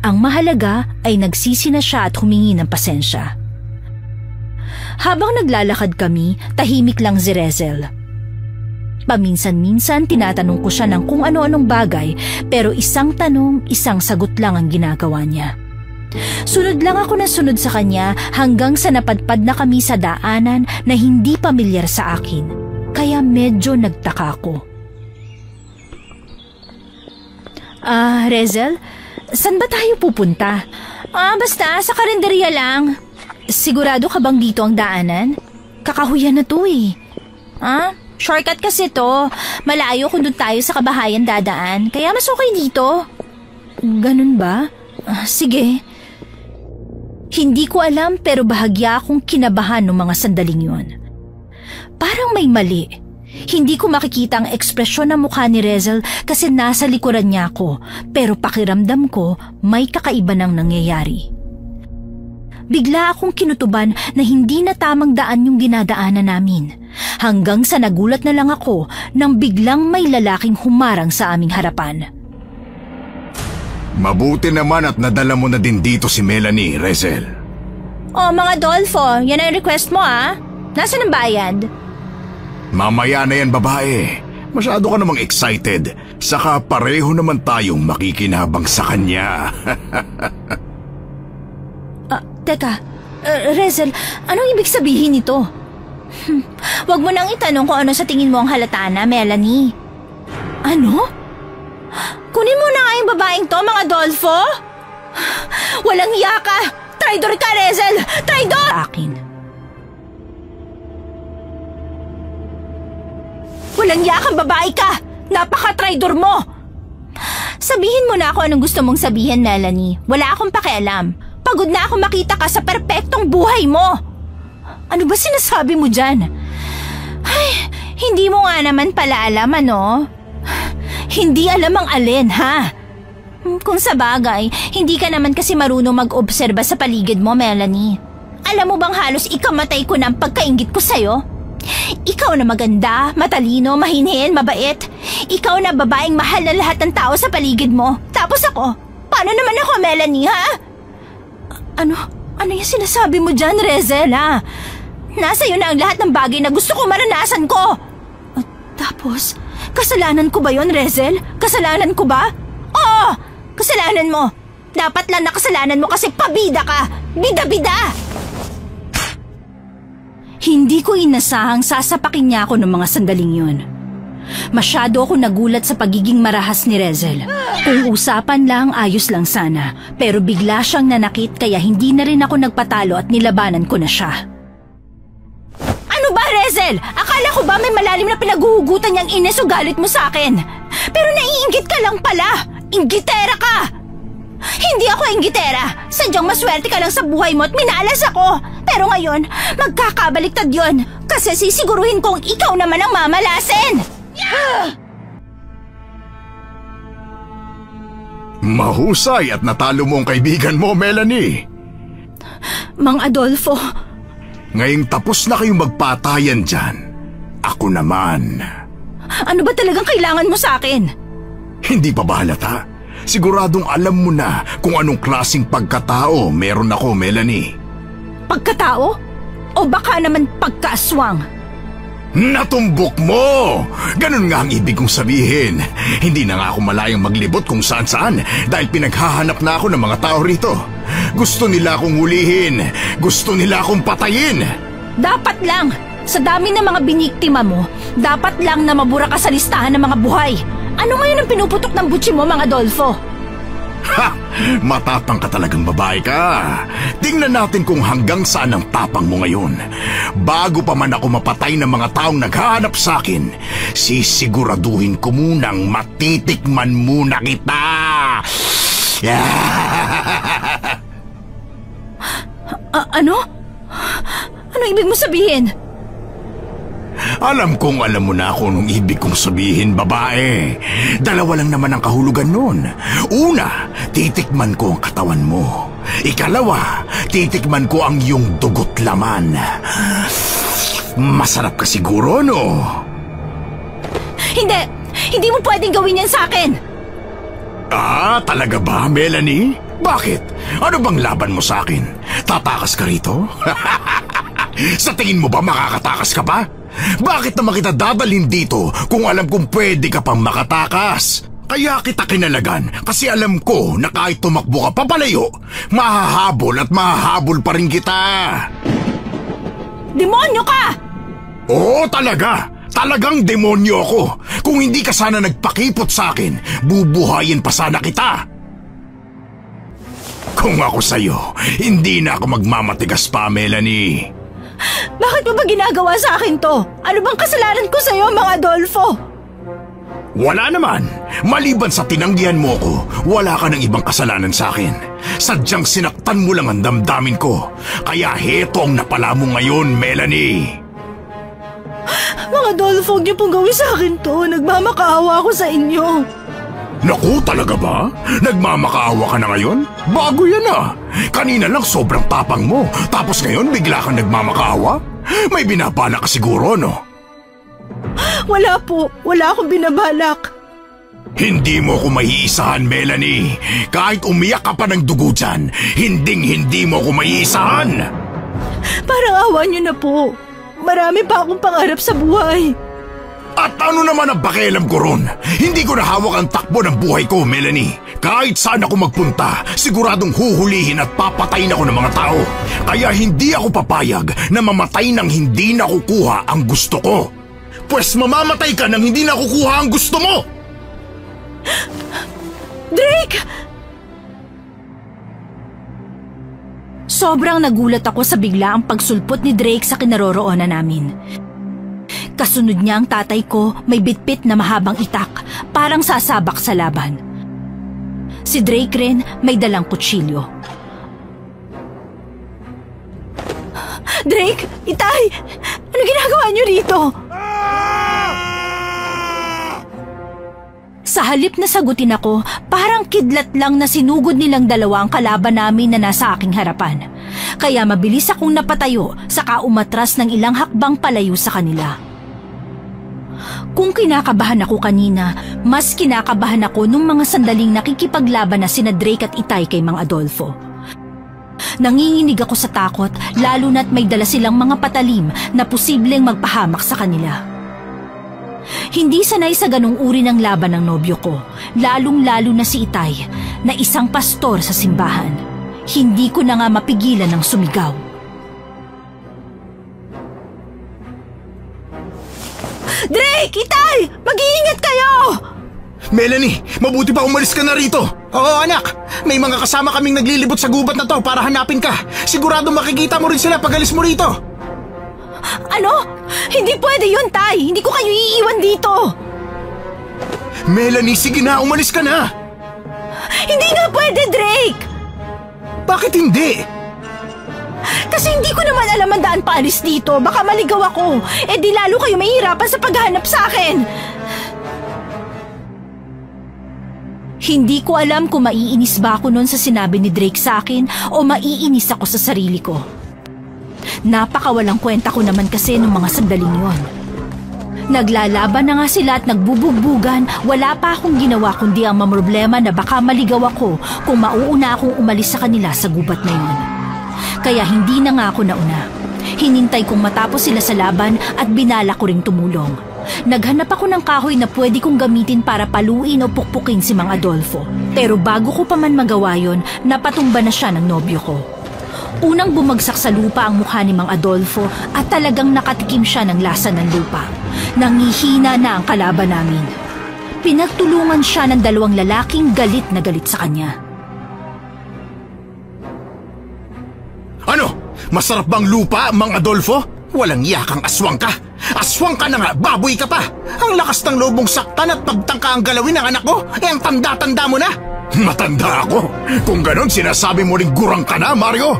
Ang mahalaga ay nagsisi na siya at humingi ng pasensya. Habang naglalakad kami, tahimik lang si Rezel. Paminsan-minsan tinatanong ko siya ng kung ano-anong bagay pero isang tanong, isang sagot lang ang ginagawa niya. Sunod lang ako na sunod sa kanya hanggang sa napadpad na kami sa daanan na hindi pamilyar sa akin. Kaya medyo nagtaka ako. Rezel, saan ba tayo pupunta? Basta sa karinderya lang. Sigurado ka bang dito ang daanan? Kakahuyan na to eh. Shortcut kasi to. Malayo kung doon tayo sa kabahayan dadaan. Kaya mas okay dito. Ganun ba? Sige. Hindi ko alam pero bahagya akong kinabahan ng mga sandaling yun. Parang may mali. Hindi ko makikita ang ekspresyon ng mukha ni Rezel kasi nasa likuran niya ako. Pero pakiramdam ko may kakaiba nang nangyayari. Bigla akong kinutuban na hindi na tamang daan yung dinadaanan namin. Hanggang sa nagulat na lang ako nang biglang may lalaking humarang sa aming harapan. Mabuti naman at nadala mo na din dito si Melanie, Rezel. Oh, mga Adolfo, yan ang request mo Nasaan ang bayad? Mamaya na yan, babae. Masyado ka namang excited. Saka pareho naman tayong makikinabang sa kanya. Teka, Rezel, anong ibig sabihin nito? Huwag mo nang itanong kung ano sa tingin mo ang halata na, Melanie. Ano? Kunin mo na nga yung babaeng to, mga Adolfo! Walang hiya ka! Traidor ka, Rezel! Traidor! Akin. Walang hiya kang babae ka! Napaka-traidor mo! Sabihin mo na ako anong gusto mong sabihin, Melanie. Wala akong pakialam. Pagod na ako makita ka sa perpektong buhay mo. Ano ba sinasabi mo dyan? Ay, hindi mo nga naman pala alam, ano? Hindi alam ang alin, ha? Kung sa bagay, hindi ka naman kasi marunong mag-obserba sa paligid mo, Melanie. Alam mo bang halos ikamatay ko na ang pagkaingit ko sa'yo? Ikaw na maganda, matalino, mahinhin, mabait. Ikaw na babaeng mahal na lahat ng tao sa paligid mo. Tapos ako, paano naman ako, Melanie, ha? Ano yung sinasabi mo dyan, Rezel, ha? Nasa iyo na ang lahat ng bagay na gusto kong maranasan ko. Tapos, kasalanan ko ba yon, Rezel? Kasalanan ko ba? Oo, kasalanan mo. Dapat lang na kasalanan mo kasi pabida ka. Bida-bida! Hindi ko inasahang sasapakin niya ako ng mga sandaling yun. Masyado ako nagulat sa pagiging marahas ni Rezel. Kung usapan lang, ayos lang sana. Pero bigla siyang nanakit kaya hindi na rin ako nagpatalo at nilabanan ko na siya. Ano ba, Rezel? Akala ko ba may malalim na pinaguhugutan niyang ines o galit mo sa akin? Pero naiinggit ka lang pala. Inggitera ka! Hindi ako inggitera. Sadyang maswerte ka lang sa buhay mo at minalas ako. Pero ngayon, magkakabaliktad yon. Kasi sisiguruhin kong ikaw naman ang mamalasin. Mahusay at natalo mo ang kaibigan mo, Melanie. Mang Adolfo. Ngayong tapos na kayong magpatayan dyan. Ako naman. Ano ba talagang kailangan mo sa akin? Hindi pa ba halata? Siguradong alam mo na kung anong klaseng pagkatao meron ako, Melanie. Pagkatao? O baka naman pagkaaswang? Natumbok mo! Ganun nga ang ibig kong sabihin. Hindi na nga ako malayang maglibot kung saan-saan dahil pinaghahanap na ako ng mga tao rito. Gusto nila akong hulihin. Gusto nila akong patayin. Dapat lang. Sa dami ng mga biniktima mo, dapat lang na mabura ka sa listahan ng mga buhay. Ano ngayon ang pinuputok ng butsi mo, Mang Adolfo? Ha! Matapang ka talagang babae ka. Tingnan natin kung hanggang saan ang tapang mo ngayon. Bago pa man ako mapatay ng mga taong naghahanap sa akin, sisiguraduhin ko munang matitikman muna kita. Ano? Ano ibig mo sabihin? Alam kong alam mo na ako nung ibig kong sabihin, babae. Dalawa lang naman ang kahulugan nun. Una, titikman ko ang katawan mo. Ikalawa, titikman ko ang iyong dugot laman. Masarap ka siguro, no? Hindi! Hindi mo pwedeng gawin yan sa akin! Ah, talaga ba, Melanie? Bakit? Ano bang laban mo sa akin? Tatakas ka rito? Sa tingin mo ba makakatakas ka pa? Bakit naman kita dadalhin dito kung alam kong pwede ka pang makatakas? Kaya kita kinalagan kasi alam ko na kahit tumakbo ka papalayo, mahahabol at mahahabol pa rin kita. Demonyo ka! Oo, talaga. Talagang demonyo ako. Kung hindi ka sana nagpakipot sa akin, bubuhayin pa sana kita. Kung ako sa'yo, hindi na ako magmamatigas pa, Melanie. Bakit mo ba ginagawa sa akin to? Ano bang kasalanan ko sa'yo, Mang Adolfo? Wala naman. Maliban sa tinanggihan mo ko, wala ka ng ibang kasalanan sa akin. Sadyang sinaktan mo lang ang damdamin ko. Kaya heto ang napala mo ngayon, Melanie. Mang Adolfo, huwag niyo pong gawin sa akin to. Nagmamakaawa ako sa inyo. Naku, talaga ba? Nagmamakaawa ka na ngayon? Bago yan ah. Kanina lang sobrang tapang mo. Tapos ngayon bigla kang nagmamakaawa? May binabala ka siguro, no? Wala po. Wala akong binabalak. Hindi mo ko maiisahan, Melanie. Kahit umiyak ka pa ng dugo dyan, hindi mo ko maiisahan. Parang awa niyo na po. Marami pa akong pangarap sa buhay. At ano naman ang pakialam ko ron? Hindi ko nahawak ang takbo ng buhay ko, Melanie. Kahit saan ako magpunta, siguradong huhulihin at papatayin ako ng mga tao. Kaya hindi ako papayag na mamatay nang hindi nakukuha ang gusto ko. Pwes mamamatay ka nang hindi nakukuha ang gusto mo! Drake! Sobrang nagulat ako sa biglaang pagsulpot ni Drake sa kinaroroonan namin. Kasunod niya ang tatay ko may bitbit na mahabang itak, parang sasabak sa laban. Si Drake rin may dalang kutsilyo. Drake! Itay! Ano ginagawa niyo rito? Sa halip na sagutin ako, parang kidlat lang na sinugod nilang dalawa ang kalaban namin na nasa aking harapan. Kaya mabilis akong napatayo, saka umatras ng ilang hakbang palayo sa kanila. Kung kinakabahan ako kanina, mas kinakabahan ako nung mga sandaling nakikipaglaban na sina Drake at Itay kay Mang Adolfo. Nanginginig ako sa takot, lalo na't may dala silang mga patalim na posibleng magpahamak sa kanila. Hindi sanay sa ganong uri ng laban ng nobyo ko, lalong-lalo na si Itay, na isang pastor sa simbahan. Hindi ko na nga mapigilan ng sumigaw. Drake! Itay! Mag-iingat kayo! Melanie, mabuti pa umalis ka na rito. Oo anak, may mga kasama kaming naglilibot sa gubat na to para hanapin ka. Sigurado makikita mo rin sila pag alis mo rito. Ano? Hindi pwede yun, Tay! Hindi ko kayo iiwan dito! Melanie, sige na, umalis ka na. Hindi nga pwede, Drake! Bakit hindi? Kasi hindi ko naman alam ang daan paalis dito. Baka maligaw ako. Eh di lalo kayo mahihirapan sa paghanap sa akin. Hindi ko alam kung maiinis ba ako noon sa sinabi ni Drake sa akin o maiinis ako sa sarili ko. Napakawalang kwenta ko naman kasi nung mga sandaling yon. Naglalaban na nga sila at nagbubugbugan, wala pa akong ginawa kundi ang mamroblema na baka maligaw ako kung mauuna akong umalis sa kanila sa gubat na yon. Kaya hindi na nga ako nauna. Hinintay kong matapos sila sa laban at binala ko ring tumulong. Naghanap ako ng kahoy na pwede kong gamitin para paluin o pukpukin si Mang Adolfo. Pero bago ko pa man magawa yon, napatumba na siya ng nobyo ko. Unang bumagsak sa lupa ang mukha ni Mang Adolfo at talagang nakatikim siya ng lasa ng lupa. Nangihina na ang kalaban namin. Pinagtulungan siya ng dalawang lalaking galit na galit sa kanya. Ano? Masarap bang lupa, Mang Adolfo? Walang yakang aswang ka. Aswang ka na nga, baboy ka pa. Ang lakas ng lobong saktan at pagtangka ang galawin ng anak ko, eh ang tanda-tanda mo na. Matanda ako. Kung ganon, sinasabi mo rin gurang ka na, Mario.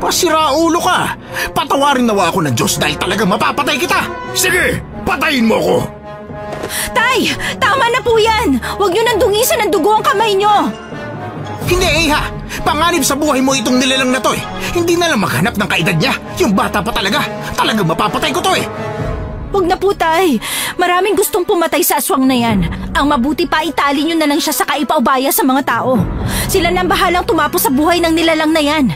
Pasira ulo ka. Patawarin nawa ako ng Diyos dahil talaga mapapatay kita. Sige, patayin mo ko. Tay! Tama na po yan! Huwag niyo nang dungisan ng dugo ang kamay niyo! Hindi, Iha. Panganib sa buhay mo itong nilalang na to eh. Hindi na lang maghanap ng kaedad niya. Yung bata pa talaga. Talagang mapapatay ko to eh. Huwag na po, Tay. Maraming gustong pumatay sa aswang na yan. Ang mabuti pa, itali nyo na lang siya sa kaipaubaya sa mga tao. Sila nang bahalang tumapos sa buhay ng nilalang na yan.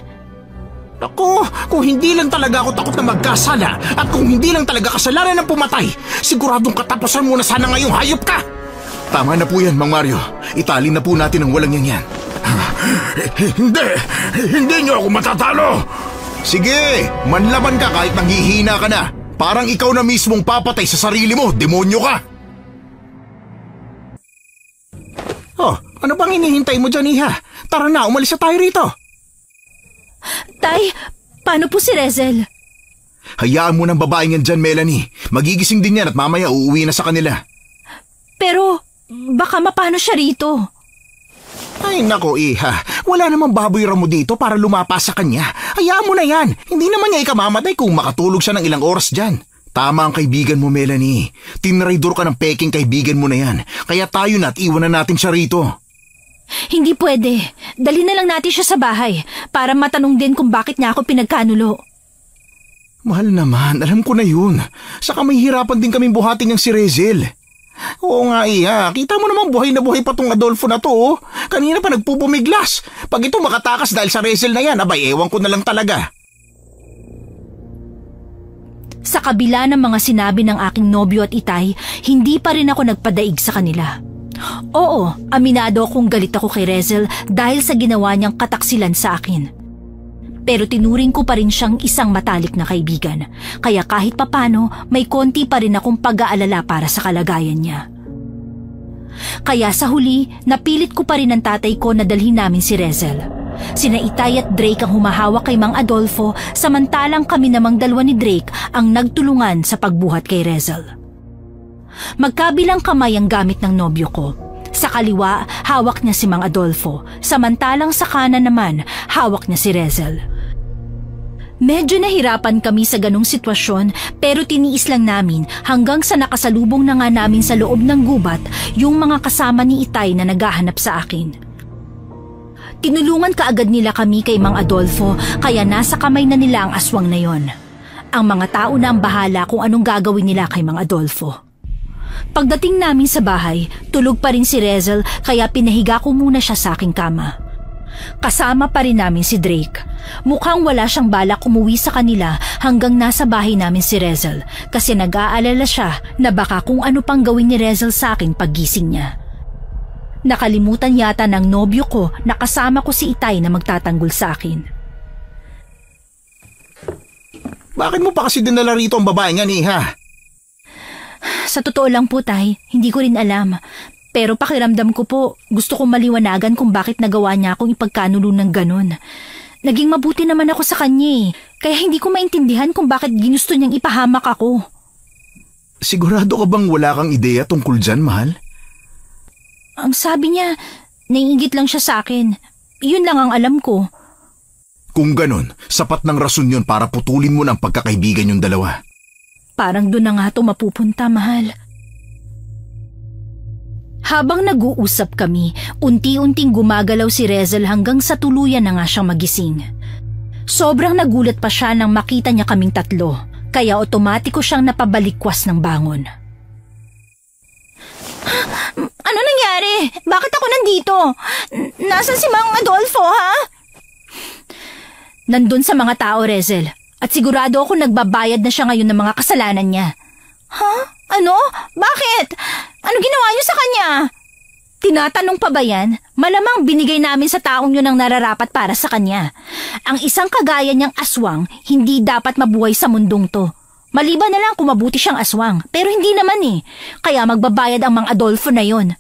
Ako, kung hindi lang talaga ako takot na magkasala at kung hindi lang talaga kasalanan ng pumatay, siguradong katapusan mo na sana ngayong hayop ka. Tama na po yan, Mang Mario. Itali na po natin ang walang yan. Hindi niyo ako matatalo. Sige, manlaban ka kahit nanghihina ka na. Parang ikaw na mismong papatay sa sarili mo, demonyo ka. Oh, ano bang hinihintay mo dyan, Iha? Tara na, umalis na tayo rito. Tay, paano po si Rezel? Hayaan mo ng babaeng yan dyan, Melanie. Magigising din yan at mamaya uuwi na sa kanila. Pero, baka mapano siya rito? Ay nako, Iha. Wala namang baboy ramo dito para lumapas sa kanya. Hayaan mo na yan. Hindi naman niya ikamamatay kung makatulog siya ng ilang oras dyan. Tama ang kaibigan mo, Melanie. Tinraidor ka ng peking kaibigan mo na yan. Kaya tayo na at iwanan natin siya rito. Hindi pwede. Dali na lang natin siya sa bahay para matanong din kung bakit niya ako pinagkanulo. Mahal naman, alam ko na yun. Saka may hirapan din kaming buhatin ng si Rezel. Oo nga, Iha. Kita mo naman buhay na buhay pa tong Adolfo na to, oh. Kanina pa nagpupumiglas. Pag ito makatakas dahil sa Rezel na yan, abay, ewan ko na lang talaga. Sa kabila ng mga sinabi ng aking nobyo at itay, hindi pa rin ako nagpadaig sa kanila. Oo, aminado akong galit ako kay Rezel dahil sa ginawa niyang kataksilan sa akin. Pero tinuring ko pa rin siyang isang matalik na kaibigan, kaya kahit papano may konti pa rin akong pag-aalala para sa kalagayan niya. Kaya sa huli, napilit ko pa rin ang tatay ko na dalhin namin si Rezel. Sina Itay at Drake ang humahawak kay Mang Adolfo, samantalang kami namang dalawa ni Drake ang nagtulungan sa pagbuhat kay Rezel. Magkabilang kamay ang gamit ng nobyo ko. Sa kaliwa, hawak niya si Mang Adolfo, samantalang sa kanan naman, hawak niya si Rezel. Medyo nahirapan kami sa ganong sitwasyon pero tiniis lang namin hanggang sa nakasalubong na nga namin sa loob ng gubat yung mga kasama ni Itay na naghahanap sa akin. Tinulungan kaagad nila kami kay Mang Adolfo kaya nasa kamay na nila ang aswang na yon. Ang mga tao na ang bahala kung anong gagawin nila kay Mang Adolfo. Pagdating namin sa bahay, tulog pa rin si Rezel kaya pinahiga ko muna siya sa aking kama. Kasama pa rin namin si Drake. Mukhang wala siyang balak umuwi sa kanila hanggang nasa bahay namin si Rezel kasi nag-aalala siya na baka kung ano pang gawin ni Rezel sa akin paggising niya. Nakalimutan yata ng nobyo ko na kasama ko si Itay na magtatanggol sa akin. Bakit mo pa kasi dinala rito ang babae nga, Iha? Sa totoo lang po, Tay, hindi ko rin alam. Pero pakiramdam ko po, gusto kong maliwanagan kung bakit nagawa niya akong ipagkanulo ng ganon. Naging mabuti naman ako sa kanya kaya hindi ko maintindihan kung bakit ginusto niyang ipahamak ako. Sigurado ka bang wala kang ideya tungkol dyan, mahal? Ang sabi niya, naiingit lang siya sa akin. Yun lang ang alam ko. Kung ganon, sapat ng rason yun para putulin mo ng pagkakaibigan yung dalawa. Parang doon na nga ito mapupunta, mahal. Habang nag-uusap kami, unti-unting gumagalaw si Rezel hanggang sa tuluyan na nga siyang magising. Sobrang nagulat pa siya nang makita niya kaming tatlo, kaya otomatiko siyang napabalikwas ng bangon. Ano nangyari? Bakit ako nandito? Nasaan si Mang Adolfo, ha? Nandun sa mga tao, Rezel. At sigurado ako nagbabayad na siya ngayon ng mga kasalanan niya. Ha? Ano? Bakit? Ano ginawa niyo sa kanya? Tinatanong pa ba yan? Malamang binigay namin sa taong yun ang nararapat para sa kanya. Ang isang kagaya niyang aswang, hindi dapat mabuhay sa mundong to. Maliban na lang kung mabuti siyang aswang, pero hindi naman Kaya magbabayad ang Mang Adolfo na yon.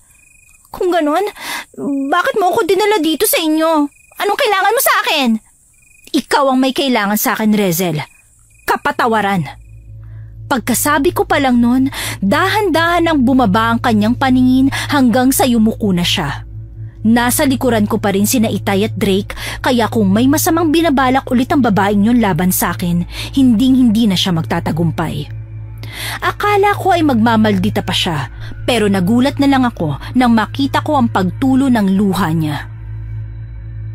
Kung ganon, bakit mo ako dinala dito sa inyo? Anong kailangan mo sa akin? Ikaw ang may kailangan sa akin, Rezel. Kapatawaran. Pagkasabi ko pa lang nun, dahan-dahan ang bumaba ang kanyang paningin hanggang sa yumuko na siya. Nasa likuran ko pa rin sina Itay at Drake, kaya kung may masamang binabalak ulit ang babaeng yun laban sa akin, hinding-hindi na siya magtatagumpay. Akala ko ay magmamaldita pa siya, pero nagulat na lang ako nang makita ko ang pagtulo ng luha niya.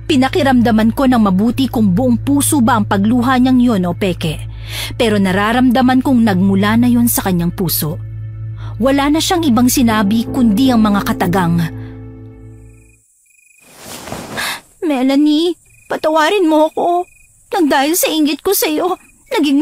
Pinakiramdaman ko ng mabuti kung buong puso ba ang pagluha niyang yun o peke, pero nararamdaman kong nagmula na yun sa kanyang puso. Wala na siyang ibang sinabi kundi ang mga katagang, Melanie, patawarin mo ako. Nang dahil sa inggit ko sa iyo, naging